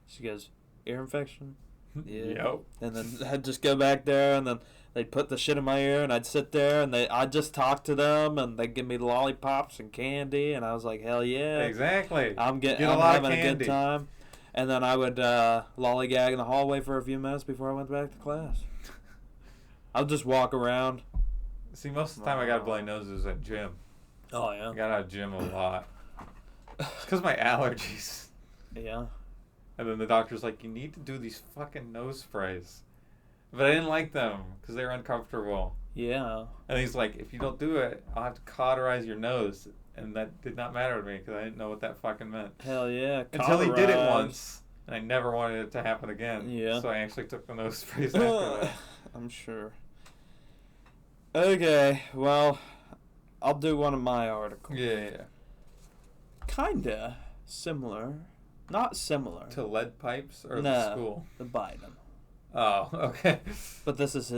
[SPEAKER 2] She goes, ear infection? Yeah.
[SPEAKER 1] Yep.
[SPEAKER 2] And then I'd just go back there and then they'd put the shit in my ear and I'd sit there and I'd just talk to them and they'd give me lollipops and candy and I was like, hell yeah.
[SPEAKER 1] Exactly.
[SPEAKER 2] I'm having a good time. And then I would lollygag in the hallway for a few minutes before I went back to class. I would just walk around.
[SPEAKER 1] See, most of the time I got bloody noses at gym.
[SPEAKER 2] Oh, yeah.
[SPEAKER 1] I got out of gym a lot. It's because of my allergies.
[SPEAKER 2] Yeah.
[SPEAKER 1] And then the doctor's like, you need to do these fucking nose sprays. But I didn't like them because they were uncomfortable.
[SPEAKER 2] Yeah.
[SPEAKER 1] And he's like, if you don't do it, I'll have to cauterize your nose. And that did not matter to me because I didn't know what that fucking meant.
[SPEAKER 2] Hell yeah.
[SPEAKER 1] Until he did it once. And I never wanted it to happen again.
[SPEAKER 2] Yeah.
[SPEAKER 1] So I actually took the nose sprays after that.
[SPEAKER 2] I'm sure. Okay, well, I'll do one of my articles.
[SPEAKER 1] Yeah.
[SPEAKER 2] Kinda similar. Not similar.
[SPEAKER 1] To lead pipes or
[SPEAKER 2] no,
[SPEAKER 1] the school?
[SPEAKER 2] The Biden.
[SPEAKER 1] Oh, okay.
[SPEAKER 2] But this is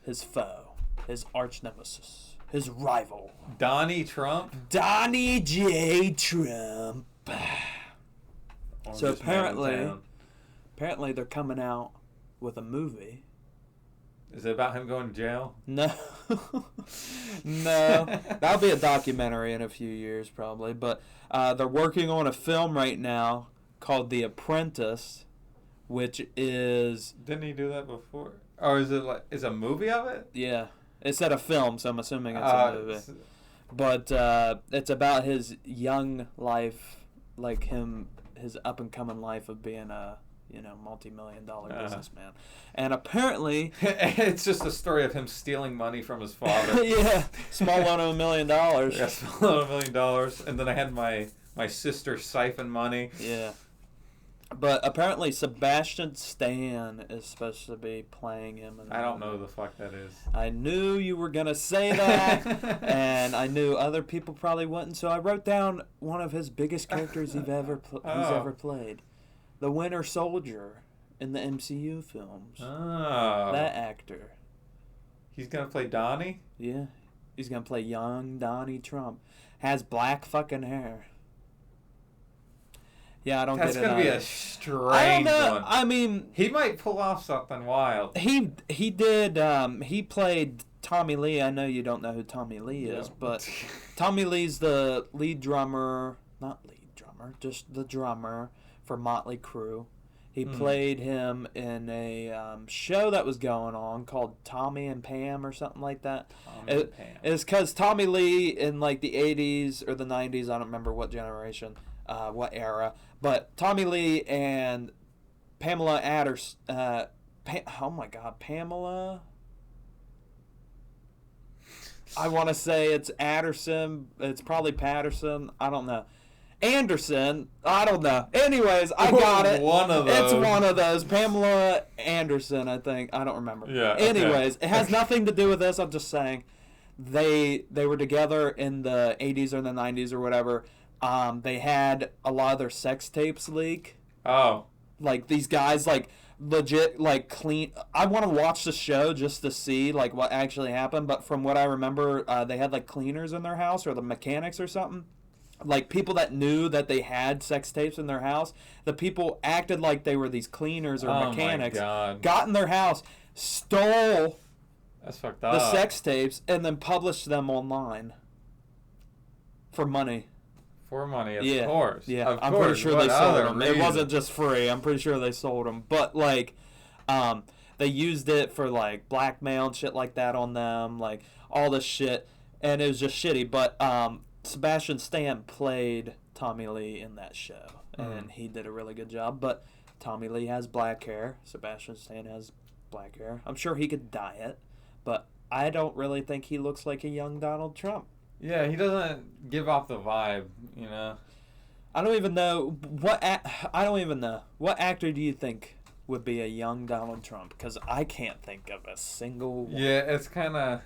[SPEAKER 2] his foe, his arch nemesis, his rival.
[SPEAKER 1] Donnie Trump?
[SPEAKER 2] Donnie J. Trump. So apparently they're coming out with a movie.
[SPEAKER 1] Is it about him going to jail?
[SPEAKER 2] No. No. That'll be a documentary in a few years probably. But they're working on a film right now called The Apprentice, which is...
[SPEAKER 1] Didn't he do that before? Or is it a movie of it?
[SPEAKER 2] Yeah. It said a film, so I'm assuming it's a movie. But it's about his young life, like his up-and-coming life of being a... multi-million-dollar businessman. And apparently...
[SPEAKER 1] It's just a story of him stealing money from his father.
[SPEAKER 2] Yeah. Small loan of $1 million.
[SPEAKER 1] Yeah, small loan of $1 million. And then I had my sister siphon money.
[SPEAKER 2] Yeah. But apparently Sebastian Stan is supposed to be playing him.
[SPEAKER 1] I don't know who the fuck that is.
[SPEAKER 2] I knew you were going to say that. And I knew other people probably wouldn't. So I wrote down one of his biggest characters he's ever played. The Winter Soldier in the MCU films.
[SPEAKER 1] Oh.
[SPEAKER 2] That actor.
[SPEAKER 1] He's going to play Donnie?
[SPEAKER 2] Yeah. He's going to play young Donnie Trump. Has black fucking hair. Yeah, I don't get it.
[SPEAKER 1] That's going to be a strange one.
[SPEAKER 2] I mean...
[SPEAKER 1] He might pull off something wild.
[SPEAKER 2] He did... he played Tommy Lee. I know you don't know who Tommy Lee is, but Tommy Lee's the lead drummer... Not lead drummer, just the drummer... for Motley Crue. He played him in a show that was going on called Tommy and Pam or something like that. It's because Tommy Lee in like the 80s or the 90s, I don't remember what generation, what era, but Tommy Lee and Pamela Anderson, oh my God, Pamela... I want to say it's Anderson. It's probably Patterson. I don't know. Anderson, I don't know. Anyways, I got it.
[SPEAKER 1] One of those.
[SPEAKER 2] It's one of those. Pamela Anderson, I think. I don't remember.
[SPEAKER 1] Yeah.
[SPEAKER 2] Anyways,
[SPEAKER 1] okay.
[SPEAKER 2] It has nothing to do with this. I'm just saying they were together in the 80s or the 90s or whatever. They had a lot of their sex tapes leak.
[SPEAKER 1] Oh.
[SPEAKER 2] Like these guys like legit like clean. I want to watch the show just to see like what actually happened, but from what I remember, they had like cleaners in their house or the mechanics or something. Like, people that knew that they had sex tapes in their house, the people acted like they were these cleaners or mechanics, got in their house, stole
[SPEAKER 1] That's fucked up.
[SPEAKER 2] the sex tapes, and then published them online for money.
[SPEAKER 1] For money, of course.
[SPEAKER 2] Yeah,
[SPEAKER 1] of
[SPEAKER 2] I'm
[SPEAKER 1] course.
[SPEAKER 2] pretty sure
[SPEAKER 1] What
[SPEAKER 2] they sold
[SPEAKER 1] other
[SPEAKER 2] them.
[SPEAKER 1] reason?
[SPEAKER 2] It wasn't just free. I'm pretty sure they sold them. But, like, they used it for, like, blackmail and shit like that on them, like, all this shit. And it was just shitty. But, Sebastian Stan played Tommy Lee in that show, and he did a really good job. But Tommy Lee has black hair. Sebastian Stan has black hair. I'm sure he could dye it, but I don't really think he looks like a young Donald Trump.
[SPEAKER 1] Yeah, he doesn't give off the vibe, you know.
[SPEAKER 2] I don't even know what actor do you think would be a young Donald Trump? Because I can't think of a single one.
[SPEAKER 1] Yeah, it's kind of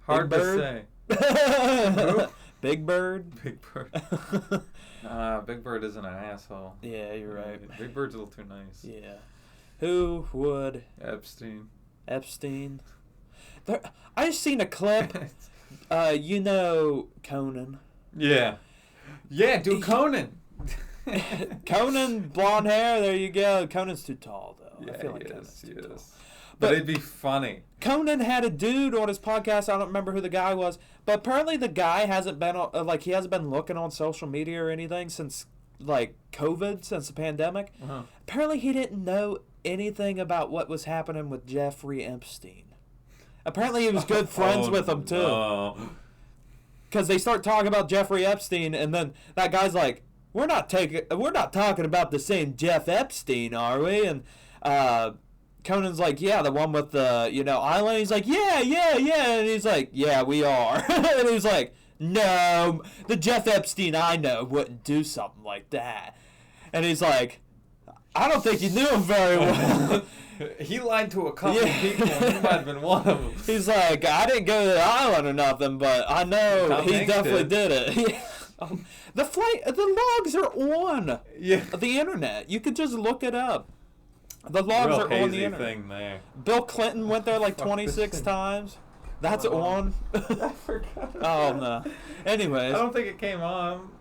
[SPEAKER 1] hard to say.
[SPEAKER 2] Big Bird.
[SPEAKER 1] Big Bird. Big Bird isn't an asshole.
[SPEAKER 2] Yeah, you're right.
[SPEAKER 1] Big Bird's a little too nice.
[SPEAKER 2] Yeah. Who would?
[SPEAKER 1] Epstein.
[SPEAKER 2] I just seen a clip. You know Conan.
[SPEAKER 1] Yeah. Yeah, dude, Conan.
[SPEAKER 2] Conan, blonde hair. There you go. Conan's too tall though.
[SPEAKER 1] Yeah,
[SPEAKER 2] I feel like
[SPEAKER 1] Conan's too tall.
[SPEAKER 2] But
[SPEAKER 1] it'd be funny.
[SPEAKER 2] Conan had a dude on his podcast. I don't remember who the guy was, but apparently the guy hasn't been he hasn't been looking on social media or anything since like COVID, since the pandemic.
[SPEAKER 1] Uh-huh.
[SPEAKER 2] Apparently he didn't know anything about what was happening with Jeffrey Epstein. Apparently he was good friends with him too.
[SPEAKER 1] No.
[SPEAKER 2] Because they start talking about Jeffrey Epstein, and then that guy's like, "We're not talking about the same Jeff Epstein, are we?" And Conan's like, "Yeah, the one with the island." He's like, "Yeah," and he's like, "Yeah, we are." And he's like, "No, the Jeff Epstein I know wouldn't do something like that." And he's like, "I don't think you knew him very well."
[SPEAKER 1] He lied to a couple of people, and he might have been one of them.
[SPEAKER 2] He's like, "I didn't go to the island or nothing, but I know
[SPEAKER 1] Tom
[SPEAKER 2] he
[SPEAKER 1] Hanks
[SPEAKER 2] definitely
[SPEAKER 1] did
[SPEAKER 2] it." The logs are on the internet. You could just look it up. The logs
[SPEAKER 1] Real
[SPEAKER 2] are on the
[SPEAKER 1] hazy
[SPEAKER 2] internet.
[SPEAKER 1] thing there.
[SPEAKER 2] Bill Clinton went there like 26 times. That's on.
[SPEAKER 1] I forgot.
[SPEAKER 2] Oh no. Anyways.
[SPEAKER 1] I don't think it came on.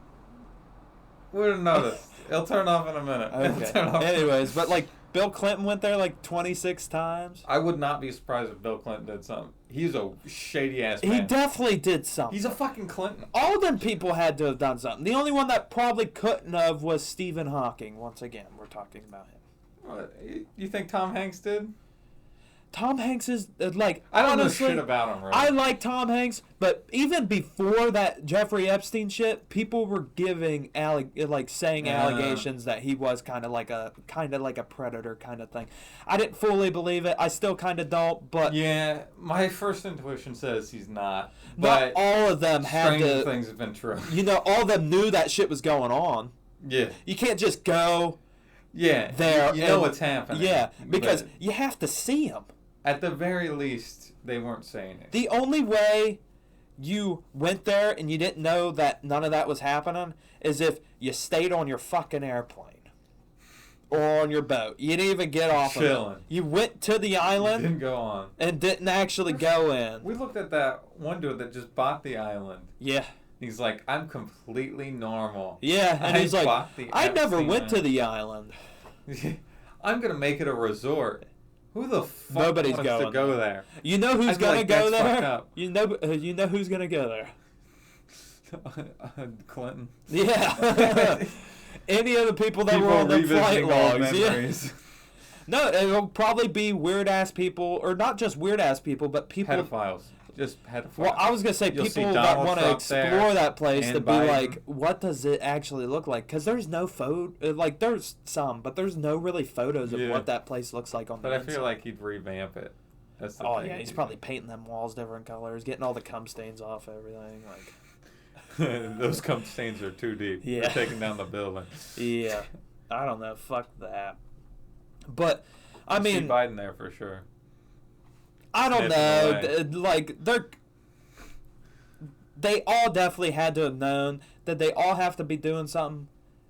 [SPEAKER 1] We would have noticed. It'll turn off in a minute.
[SPEAKER 2] Okay. Anyways, but like Bill Clinton went there like 26 times.
[SPEAKER 1] I would not be surprised if Bill Clinton did something. He's a shady ass man.
[SPEAKER 2] He definitely did something.
[SPEAKER 1] He's a fucking Clinton.
[SPEAKER 2] All of them people had to have done something. The only one that probably couldn't have was Stephen Hawking. Once again, we're talking about him.
[SPEAKER 1] What, you think Tom Hanks did?
[SPEAKER 2] Tom Hanks is like,
[SPEAKER 1] I don't
[SPEAKER 2] honestly,
[SPEAKER 1] know shit about him, really.
[SPEAKER 2] I like Tom Hanks, but even before that Jeffrey Epstein shit, people were giving saying allegations that he was kind of like a predator kind of thing. I didn't fully believe it. I still kind of don't, but
[SPEAKER 1] yeah, my first intuition says he's not.
[SPEAKER 2] But all of them had to.
[SPEAKER 1] Things have been true.
[SPEAKER 2] All of them knew that shit was going on.
[SPEAKER 1] Yeah.
[SPEAKER 2] You can't just go.
[SPEAKER 1] Yeah.
[SPEAKER 2] There.
[SPEAKER 1] You know what's happening.
[SPEAKER 2] Yeah, because you have to see him.
[SPEAKER 1] At the very least, they weren't saying it.
[SPEAKER 2] The only way you went there and you didn't know that none of that was happening is if you stayed on your fucking airplane or on your boat. You didn't even get off
[SPEAKER 1] Chilling.
[SPEAKER 2] of it. You went to the island.
[SPEAKER 1] Didn't go on.
[SPEAKER 2] And didn't actually go in.
[SPEAKER 1] We looked at that one dude that just bought the island.
[SPEAKER 2] Yeah.
[SPEAKER 1] He's like, I'm completely normal.
[SPEAKER 2] Yeah, and he's like, I never went to the island.
[SPEAKER 1] I'm going to make it a resort. Who the fuck
[SPEAKER 2] Nobody's
[SPEAKER 1] wants
[SPEAKER 2] going
[SPEAKER 1] to go there?
[SPEAKER 2] You know who's going to go
[SPEAKER 1] that's
[SPEAKER 2] there?
[SPEAKER 1] fucked up.
[SPEAKER 2] You know who's going to go there?
[SPEAKER 1] Clinton.
[SPEAKER 2] Yeah. Any of the people that were on the flight logs. Yeah. No, it'll probably be weird ass people, or not just weird ass people, but people.
[SPEAKER 1] Pedophiles. Just pedophiles.
[SPEAKER 2] Well, I was gonna say people that want to explore that place to be like, what does it actually look like? Because there's no photo, like there's some, but there's no really photos of what that place looks like on the inside.
[SPEAKER 1] But I feel like he'd revamp it. That's the thing.
[SPEAKER 2] Yeah, he's probably painting them walls different colors, getting all the cum stains off everything. Like
[SPEAKER 1] those cum stains are too deep.
[SPEAKER 2] Yeah,
[SPEAKER 1] they're taking down the building.
[SPEAKER 2] Yeah, I don't know. Fuck that. But I mean,
[SPEAKER 1] see Biden there for sure.
[SPEAKER 2] I don't know. Like they all definitely had to have known that they all have to be doing something.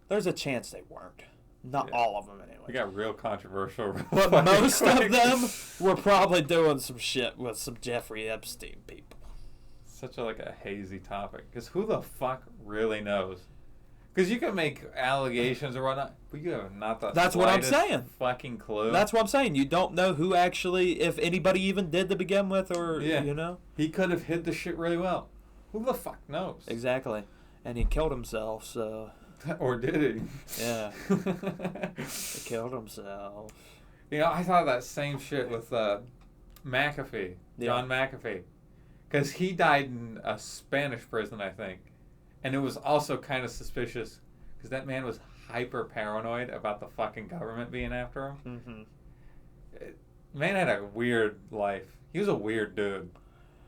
[SPEAKER 2] There's a chance they weren't. Not all of them, anyway.
[SPEAKER 1] We got real controversial.
[SPEAKER 2] But most of them were probably doing some shit with some Jeffrey Epstein people.
[SPEAKER 1] Such a hazy topic. Because who the fuck really knows? Because you can make allegations or whatnot, but you have not the
[SPEAKER 2] That's what I'm saying.
[SPEAKER 1] Fucking clue.
[SPEAKER 2] That's what I'm saying. You don't know who actually, if anybody even did to begin with, or you know.
[SPEAKER 1] He could have hid the shit really well. Who the fuck knows?
[SPEAKER 2] Exactly, and he killed himself. So.
[SPEAKER 1] Or did he?
[SPEAKER 2] Yeah. He killed himself.
[SPEAKER 1] You know, I thought that same shit with McAfee, John McAfee, because he died in a Spanish prison, I think. And it was also kind of suspicious because that man was hyper paranoid about the fucking government being after him.
[SPEAKER 2] Mm-hmm.
[SPEAKER 1] Man had a weird life. He was a weird dude.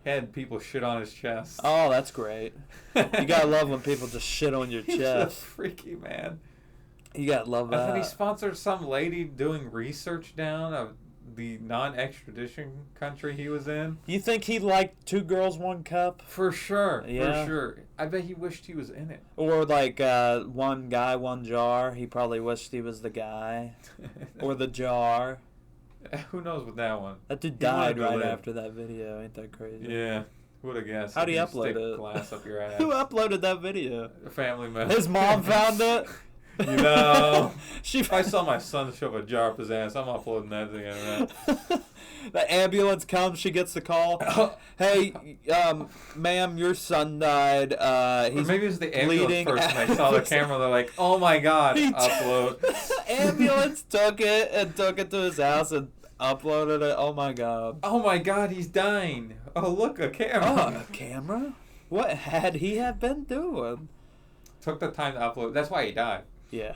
[SPEAKER 1] He had people shit on his chest.
[SPEAKER 2] Oh, that's great. You gotta love when people just shit on your chest.
[SPEAKER 1] He's a freaky man.
[SPEAKER 2] You gotta love that.
[SPEAKER 1] And then he sponsored some lady doing research down of the non-extradition country he was in.
[SPEAKER 2] You think he liked Two Girls, One Cup?
[SPEAKER 1] For sure.
[SPEAKER 2] Yeah.
[SPEAKER 1] For sure. I bet he wished he was in it.
[SPEAKER 2] Or like One Guy, One Jar. He probably wished he was the guy. Or the jar.
[SPEAKER 1] Who knows with that one?
[SPEAKER 2] That dude died right after that video. Ain't that crazy?
[SPEAKER 1] Yeah. Would have guessed.
[SPEAKER 2] How'd he upload it?
[SPEAKER 1] Glass up your ass.
[SPEAKER 2] Who uploaded that video?
[SPEAKER 1] A family member.
[SPEAKER 2] His mom found it?
[SPEAKER 1] You know, if I saw my son shove a jar up his ass, I'm uploading that to the internet.
[SPEAKER 2] The ambulance comes, she gets the call. Hey, ma'am, your son died. He's
[SPEAKER 1] maybe it's the ambulance
[SPEAKER 2] bleeding.
[SPEAKER 1] person. They saw the camera, they're like, oh my god, upload.
[SPEAKER 2] Ambulance took it to his house and uploaded it. Oh my god.
[SPEAKER 1] Oh my god, he's dying. Oh, look, a camera.
[SPEAKER 2] Oh, a camera? What had he been doing?
[SPEAKER 1] Took the time to upload. That's why he died.
[SPEAKER 2] Yeah.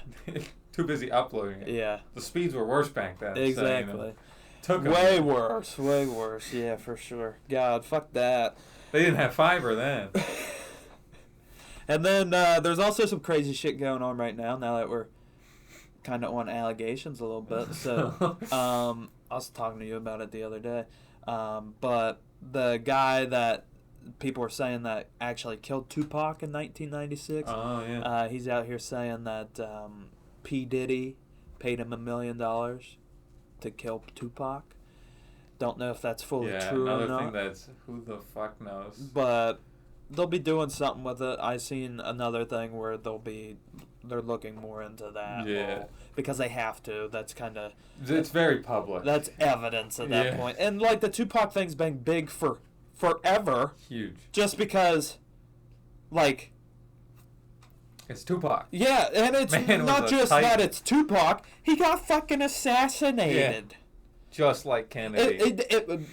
[SPEAKER 1] Too busy uploading it.
[SPEAKER 2] Yeah.
[SPEAKER 1] The speeds were worse back then.
[SPEAKER 2] Exactly.
[SPEAKER 1] So, took
[SPEAKER 2] way worse. Way worse. Yeah, for sure. God, fuck that.
[SPEAKER 1] They didn't have fiber then.
[SPEAKER 2] And then there's also some crazy shit going on right now that we're kind of on allegations a little bit. So I was talking to you about it the other day. But the guy that people were saying that actually killed Tupac in 1996.
[SPEAKER 1] Oh, yeah.
[SPEAKER 2] He's out here saying that P. Diddy paid him $1 million to kill Tupac. Don't know if that's fully true or not.
[SPEAKER 1] Another thing that's who the fuck knows.
[SPEAKER 2] But they'll be doing something with it. I seen another thing where they're looking more into that.
[SPEAKER 1] Yeah.
[SPEAKER 2] Because they have to. That's kind of...
[SPEAKER 1] It's very public.
[SPEAKER 2] That's evidence at that point. And like the Tupac thing's been big for forever.
[SPEAKER 1] Huge.
[SPEAKER 2] Just because, like...
[SPEAKER 1] It's Tupac.
[SPEAKER 2] Yeah, and it's not just that it's Tupac. He got fucking assassinated.
[SPEAKER 1] Yeah. Just like Kennedy.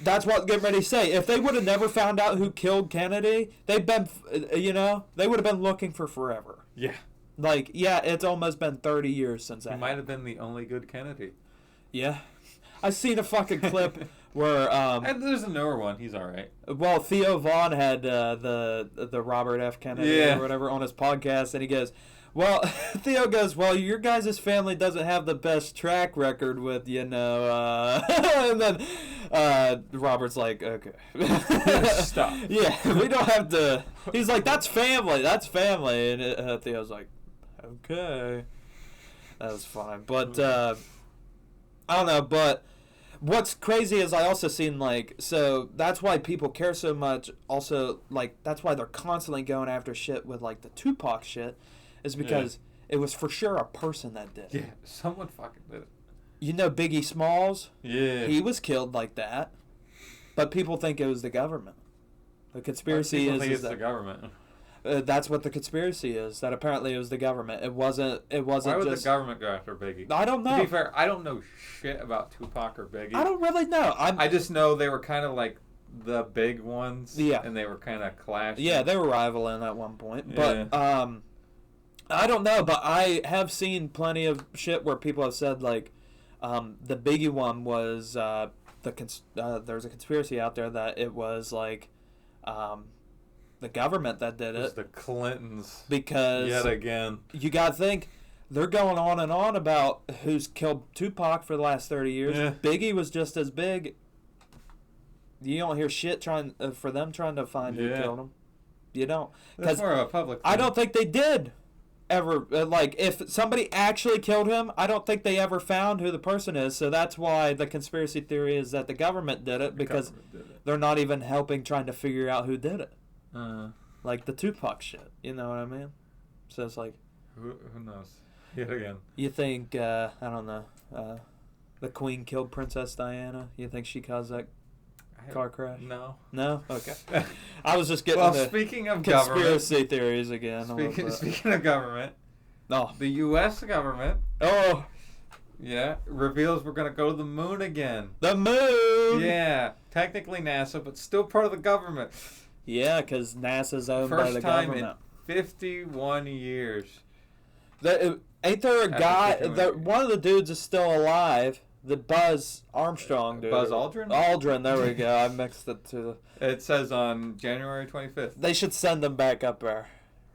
[SPEAKER 2] That's what I'm getting ready to say. If they would have never found out who killed Kennedy, they would have been looking for forever.
[SPEAKER 1] Yeah.
[SPEAKER 2] Like, yeah, it's almost been 30 years since that.
[SPEAKER 1] He might have been the only good Kennedy.
[SPEAKER 2] Yeah. I seen a fucking clip where...
[SPEAKER 1] and there's a newer one. He's all right.
[SPEAKER 2] Well, Theo Vaughn had the Robert F. Kennedy or whatever on his podcast, and he goes... Well, Theo goes, well, your guys' family doesn't have the best track record with, and then Robert's like, okay.
[SPEAKER 1] Stop.
[SPEAKER 2] Yeah, we don't have to. He's like, that's family. And Theo's like, okay. That was fine. But, I don't know, but what's crazy is I also seen, so that's why people care so much. Also, that's why they're constantly going after shit with, the Tupac shit. Is because it was for sure a person that did it.
[SPEAKER 1] Yeah, someone fucking did it.
[SPEAKER 2] You know Biggie Smalls?
[SPEAKER 1] Yeah.
[SPEAKER 2] He was killed like that. But people think it was the government. The conspiracy is
[SPEAKER 1] it's
[SPEAKER 2] that
[SPEAKER 1] the government.
[SPEAKER 2] That's what the conspiracy is. That apparently it was the government. It wasn't. Why
[SPEAKER 1] would the government go after Biggie?
[SPEAKER 2] I don't know.
[SPEAKER 1] To be fair, I don't know shit about Tupac or Biggie.
[SPEAKER 2] I don't really know. I just
[SPEAKER 1] know they were kind of like the big ones.
[SPEAKER 2] Yeah.
[SPEAKER 1] And they were kind of clashing.
[SPEAKER 2] Yeah, they were rivaling at one point. But I don't know, but I have seen plenty of shit where people have said the Biggie one was there's a conspiracy out there that it was the government that did it.
[SPEAKER 1] It was the Clintons.
[SPEAKER 2] Because
[SPEAKER 1] yet again,
[SPEAKER 2] you gotta think they're going on and on about who's killed Tupac for the last 30 years.
[SPEAKER 1] Yeah.
[SPEAKER 2] Biggie was just as big. You don't hear shit trying to find who killed him. You don't.
[SPEAKER 1] That's more of a public thing.
[SPEAKER 2] I don't think they did. Ever if somebody actually killed him, I don't think they ever found who the person is. So that's why the conspiracy theory is that the government did it because they're not even helping trying to figure out who did it. Like the Tupac shit, you know what I mean? So it's like,
[SPEAKER 1] who knows? Yet again,
[SPEAKER 2] you think I don't know, the Queen killed Princess Diana? You think she caused that car crash? No. Okay. I was just getting
[SPEAKER 1] speaking of
[SPEAKER 2] conspiracy theories again.
[SPEAKER 1] Speaking of government, the U.S. government. Reveals we're gonna go to the moon again.
[SPEAKER 2] The moon.
[SPEAKER 1] Yeah, technically NASA, but still part of the government.
[SPEAKER 2] Yeah, because NASA's owned by the government.
[SPEAKER 1] First time in 51 years.
[SPEAKER 2] Ain't there a guy?
[SPEAKER 1] documentary.
[SPEAKER 2] One of the dudes is still alive. The Buzz Armstrong dude.
[SPEAKER 1] Buzz Aldrin?
[SPEAKER 2] Aldrin, there we go. I mixed it to.
[SPEAKER 1] It says on January 25th.
[SPEAKER 2] They should send him back up there.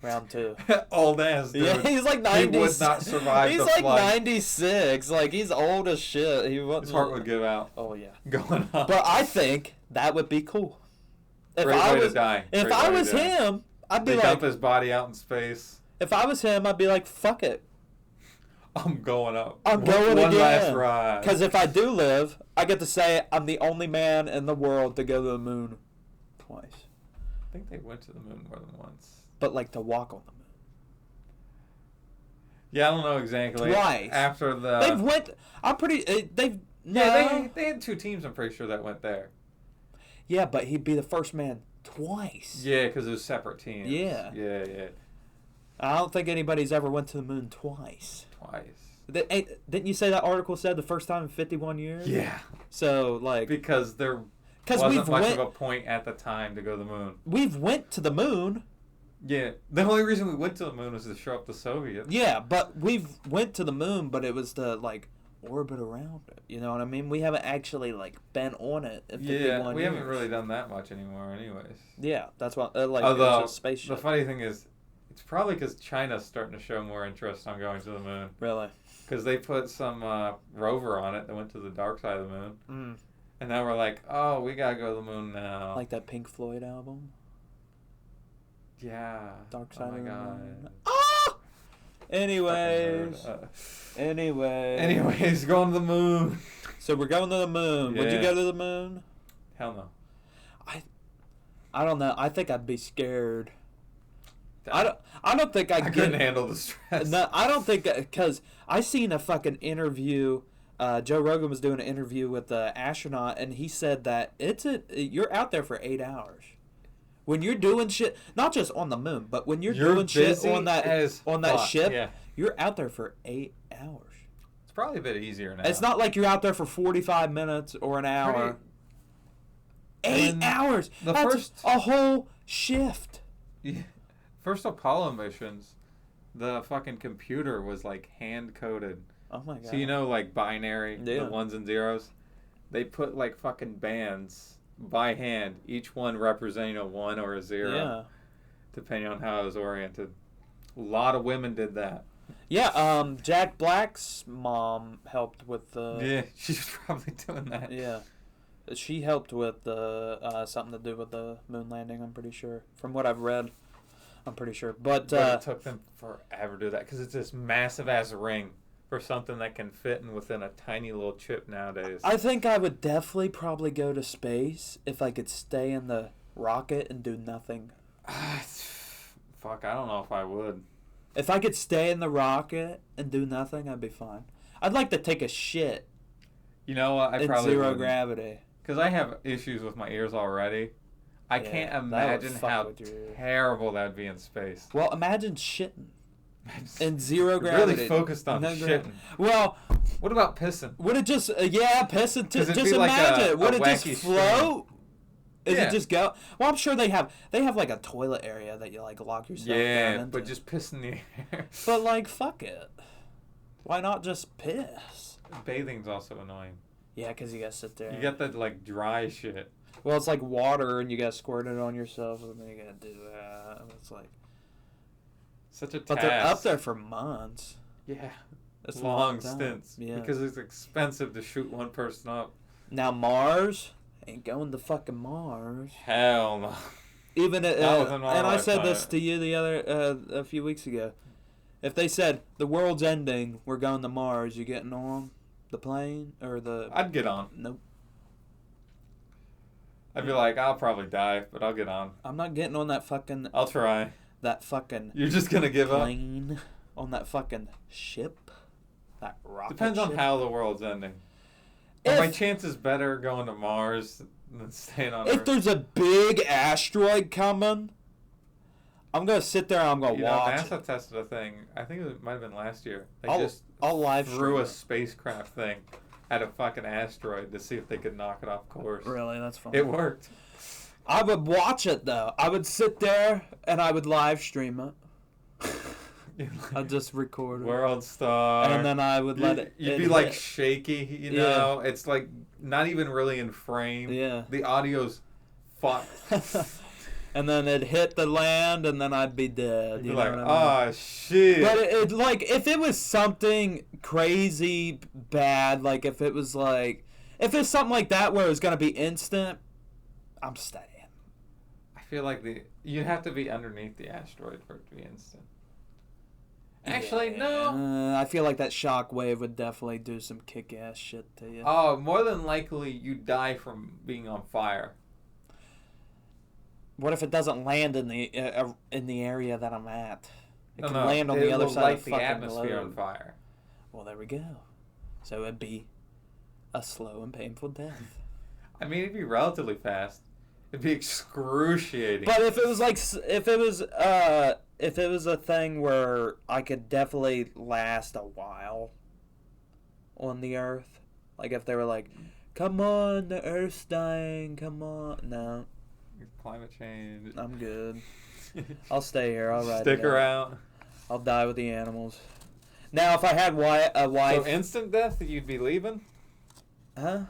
[SPEAKER 2] Round 2.
[SPEAKER 1] Old ass dude.
[SPEAKER 2] Yeah, he's like 90.
[SPEAKER 1] He would not survive
[SPEAKER 2] he's
[SPEAKER 1] the
[SPEAKER 2] like
[SPEAKER 1] flight.
[SPEAKER 2] 96. Like, he's old as shit. He wouldn't.
[SPEAKER 1] His heart would give out.
[SPEAKER 2] Oh, yeah.
[SPEAKER 1] Going on.
[SPEAKER 2] But I think that would be cool. If
[SPEAKER 1] Great
[SPEAKER 2] I
[SPEAKER 1] way
[SPEAKER 2] was,
[SPEAKER 1] to die.
[SPEAKER 2] If
[SPEAKER 1] Great
[SPEAKER 2] I
[SPEAKER 1] way to
[SPEAKER 2] was
[SPEAKER 1] die.
[SPEAKER 2] him, I'd be
[SPEAKER 1] They
[SPEAKER 2] like.
[SPEAKER 1] dump his body out in space.
[SPEAKER 2] If I was him, I'd be like, fuck it.
[SPEAKER 1] I'm going up.
[SPEAKER 2] I'm going
[SPEAKER 1] One
[SPEAKER 2] again.
[SPEAKER 1] last ride.
[SPEAKER 2] Because if I do live, I get to say I'm the only man in the world to go to the moon twice.
[SPEAKER 1] I think they went to the moon more than once.
[SPEAKER 2] But like to walk on the moon.
[SPEAKER 1] Yeah, I don't know exactly.
[SPEAKER 2] Twice.
[SPEAKER 1] After the...
[SPEAKER 2] They've went. I'm pretty. They've. No.
[SPEAKER 1] Yeah, they had 2 teams, I'm pretty sure, that went there.
[SPEAKER 2] Yeah, but he'd be the first man twice.
[SPEAKER 1] Yeah, because it was separate teams.
[SPEAKER 2] Yeah.
[SPEAKER 1] Yeah.
[SPEAKER 2] I don't think anybody's ever went to the moon twice.
[SPEAKER 1] Twice.
[SPEAKER 2] Didn't you say that article said the first time in 51 years?
[SPEAKER 1] Yeah.
[SPEAKER 2] So like.
[SPEAKER 1] Because there wasn't much of a point at the time to go to the moon.
[SPEAKER 2] We've went to the moon.
[SPEAKER 1] Yeah. The only reason we went to the moon was to show up the Soviets.
[SPEAKER 2] Yeah, but we've went to the moon, but it was to like orbit around it. You know what I mean? We haven't actually like been on it in 51 years.
[SPEAKER 1] We haven't really done that much anymore anyways.
[SPEAKER 2] Yeah, that's what like
[SPEAKER 1] Although,
[SPEAKER 2] it's a spaceship.
[SPEAKER 1] the funny thing is, it's probably because China's starting to show more interest on going to the moon.
[SPEAKER 2] Really?
[SPEAKER 1] Because they put some rover on it that went to the dark side of the moon.
[SPEAKER 2] Mm.
[SPEAKER 1] And now we're like, oh, we gotta go to the moon now.
[SPEAKER 2] Like that Pink Floyd album?
[SPEAKER 1] Yeah.
[SPEAKER 2] Dark Side
[SPEAKER 1] oh my
[SPEAKER 2] of the
[SPEAKER 1] God.
[SPEAKER 2] Moon. Ah! Anyways.
[SPEAKER 1] Anyways, going to the moon.
[SPEAKER 2] So we're going to the moon. Would you
[SPEAKER 1] Yeah.
[SPEAKER 2] go to the moon?
[SPEAKER 1] Hell no.
[SPEAKER 2] I don't know. I think I'd be scared. I don't think
[SPEAKER 1] I couldn't handle the stress.
[SPEAKER 2] No, I don't think because I seen a fucking interview. Joe Rogan was doing an interview with an astronaut, and he said that you're out there for 8 hours. When you're doing shit, not just on the moon, but when you're doing shit on that ship,
[SPEAKER 1] yeah.
[SPEAKER 2] you're out there for 8 hours.
[SPEAKER 1] It's probably a bit easier now.
[SPEAKER 2] It's not like you're out there for 45 minutes or an hour. 8 hours. That's a whole shift.
[SPEAKER 1] Yeah. First Apollo missions, the fucking computer was like hand coded.
[SPEAKER 2] Oh my god.
[SPEAKER 1] So you know, like binary,
[SPEAKER 2] Yeah.
[SPEAKER 1] the ones and zeros. They put like fucking bands by hand, each one representing a 1 or a 0,
[SPEAKER 2] Yeah.
[SPEAKER 1] depending on how it was oriented. A lot of women did that.
[SPEAKER 2] Yeah. Jack Black's mom helped with the.
[SPEAKER 1] Yeah, she's probably doing that.
[SPEAKER 2] Yeah. She helped with the something to do with the moon landing. I'm pretty sure, from what I've read. I'm pretty sure, but
[SPEAKER 1] it took them forever to do that because it's this massive ass ring for something that can fit in within a tiny little chip nowadays.
[SPEAKER 2] I think I would definitely probably go to space if I could stay in the rocket and do nothing.
[SPEAKER 1] Fuck, I don't know if I would.
[SPEAKER 2] If I could stay in the rocket and do nothing, I'd be fine. I'd like to take a shit.
[SPEAKER 1] You know what? I
[SPEAKER 2] in
[SPEAKER 1] probably
[SPEAKER 2] zero
[SPEAKER 1] wouldn't.
[SPEAKER 2] Gravity.
[SPEAKER 1] Because I have issues with my ears already. I can't imagine how terrible that would be in space.
[SPEAKER 2] Well, imagine shitting. In zero gravity.
[SPEAKER 1] Really focused on shitting.
[SPEAKER 2] Well,
[SPEAKER 1] what about pissing?
[SPEAKER 2] Would it just pissing? Just
[SPEAKER 1] imagine.
[SPEAKER 2] Like would it just float? Is
[SPEAKER 1] Yeah.
[SPEAKER 2] it just go? Well, I'm sure they have like a toilet area that you like lock yourself down into.
[SPEAKER 1] But just piss in the air.
[SPEAKER 2] But like, fuck it. Why not just piss?
[SPEAKER 1] Bathing's also annoying.
[SPEAKER 2] Yeah, because you gotta sit there.
[SPEAKER 1] You got that like dry shit.
[SPEAKER 2] Well, it's like water, and you gotta squirt it on yourself, and then you gotta do that. And it's like
[SPEAKER 1] such a task.
[SPEAKER 2] But they're up there for months.
[SPEAKER 1] Yeah,
[SPEAKER 2] it's
[SPEAKER 1] long stints.
[SPEAKER 2] Yeah,
[SPEAKER 1] because it's expensive to shoot one person up.
[SPEAKER 2] Now Mars ain't going to fucking Mars.
[SPEAKER 1] Hell no.
[SPEAKER 2] Even and I said
[SPEAKER 1] lifetime.
[SPEAKER 2] this to you the other a few weeks ago. If they said the world's ending, we're going to Mars, you getting on the plane or the?
[SPEAKER 1] I'd get on.
[SPEAKER 2] Nope.
[SPEAKER 1] I'd be like, I'll probably die, but I'll get on.
[SPEAKER 2] I'm not getting on that fucking.
[SPEAKER 1] I'll try.
[SPEAKER 2] That fucking.
[SPEAKER 1] You're just gonna give up.
[SPEAKER 2] Plane on that fucking ship. That rocket.
[SPEAKER 1] Depends
[SPEAKER 2] ship.
[SPEAKER 1] on how the world's ending. Are my chances better going to Mars than staying on Earth?
[SPEAKER 2] If there's a big asteroid coming, I'm gonna sit there and I'm gonna watch.
[SPEAKER 1] NASA tested a thing. I think it might have been last year. They
[SPEAKER 2] I'll live
[SPEAKER 1] threw a spacecraft thing at a fucking asteroid to see if they could knock it off course.
[SPEAKER 2] Really, that's fun.
[SPEAKER 1] It worked.
[SPEAKER 2] I would watch it though. I would sit there and I would live stream it. I'd just record it.
[SPEAKER 1] World Star.
[SPEAKER 2] And then I would let it...
[SPEAKER 1] You'd be like shaky, you know? It's like not even really in frame.
[SPEAKER 2] Yeah.
[SPEAKER 1] The audio's fucked.
[SPEAKER 2] And then it'd hit the land, and then I'd be dead.
[SPEAKER 1] You'd be like, oh, shit.
[SPEAKER 2] But it like, if it was something crazy bad, like if it was like... If it's something like that where it was going to be instant, I'm staying.
[SPEAKER 1] I feel like you'd have to be underneath the asteroid for it to be instant. Actually, no.
[SPEAKER 2] I feel like that shock wave would definitely do some kick-ass shit to you.
[SPEAKER 1] Oh, more than likely you die from being on fire.
[SPEAKER 2] What if it doesn't land in the area that I'm at? It can
[SPEAKER 1] No,
[SPEAKER 2] land on the other side of the fucking
[SPEAKER 1] atmosphere
[SPEAKER 2] globe.
[SPEAKER 1] on fire.
[SPEAKER 2] Well, there we go. So it'd be a slow and painful death.
[SPEAKER 1] I mean, it'd be relatively fast. It'd be excruciating.
[SPEAKER 2] But if it was like, if it was a thing where I could definitely last a while on the Earth, like if they were like, "Come on, the Earth's dying, come on," no.
[SPEAKER 1] Climate change.
[SPEAKER 2] I'm good. I'll stay here. I'll ride.
[SPEAKER 1] Stick around.
[SPEAKER 2] I'll die with the animals. Now, if I had a wife,
[SPEAKER 1] so instant death, you'd be leaving?
[SPEAKER 2] Huh?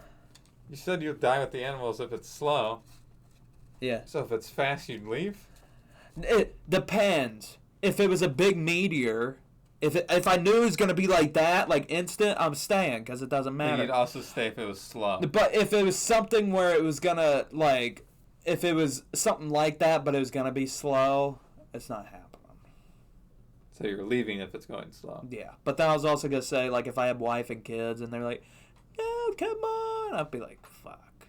[SPEAKER 1] You said you'd die with the animals if it's slow.
[SPEAKER 2] Yeah.
[SPEAKER 1] So if it's fast, you'd leave?
[SPEAKER 2] It depends. If it was a big meteor, if I knew it was gonna be like that, like instant, I'm staying because it doesn't matter.
[SPEAKER 1] But you'd also stay if it was slow.
[SPEAKER 2] But if it was something where it was gonna like, if it was something like that, but it was gonna be slow, it's not happening.
[SPEAKER 1] So you're leaving if it's going slow.
[SPEAKER 2] Yeah. But then I was also gonna say, like, if I had wife and kids and they're like, "No, come on," I'd be like, "Fuck."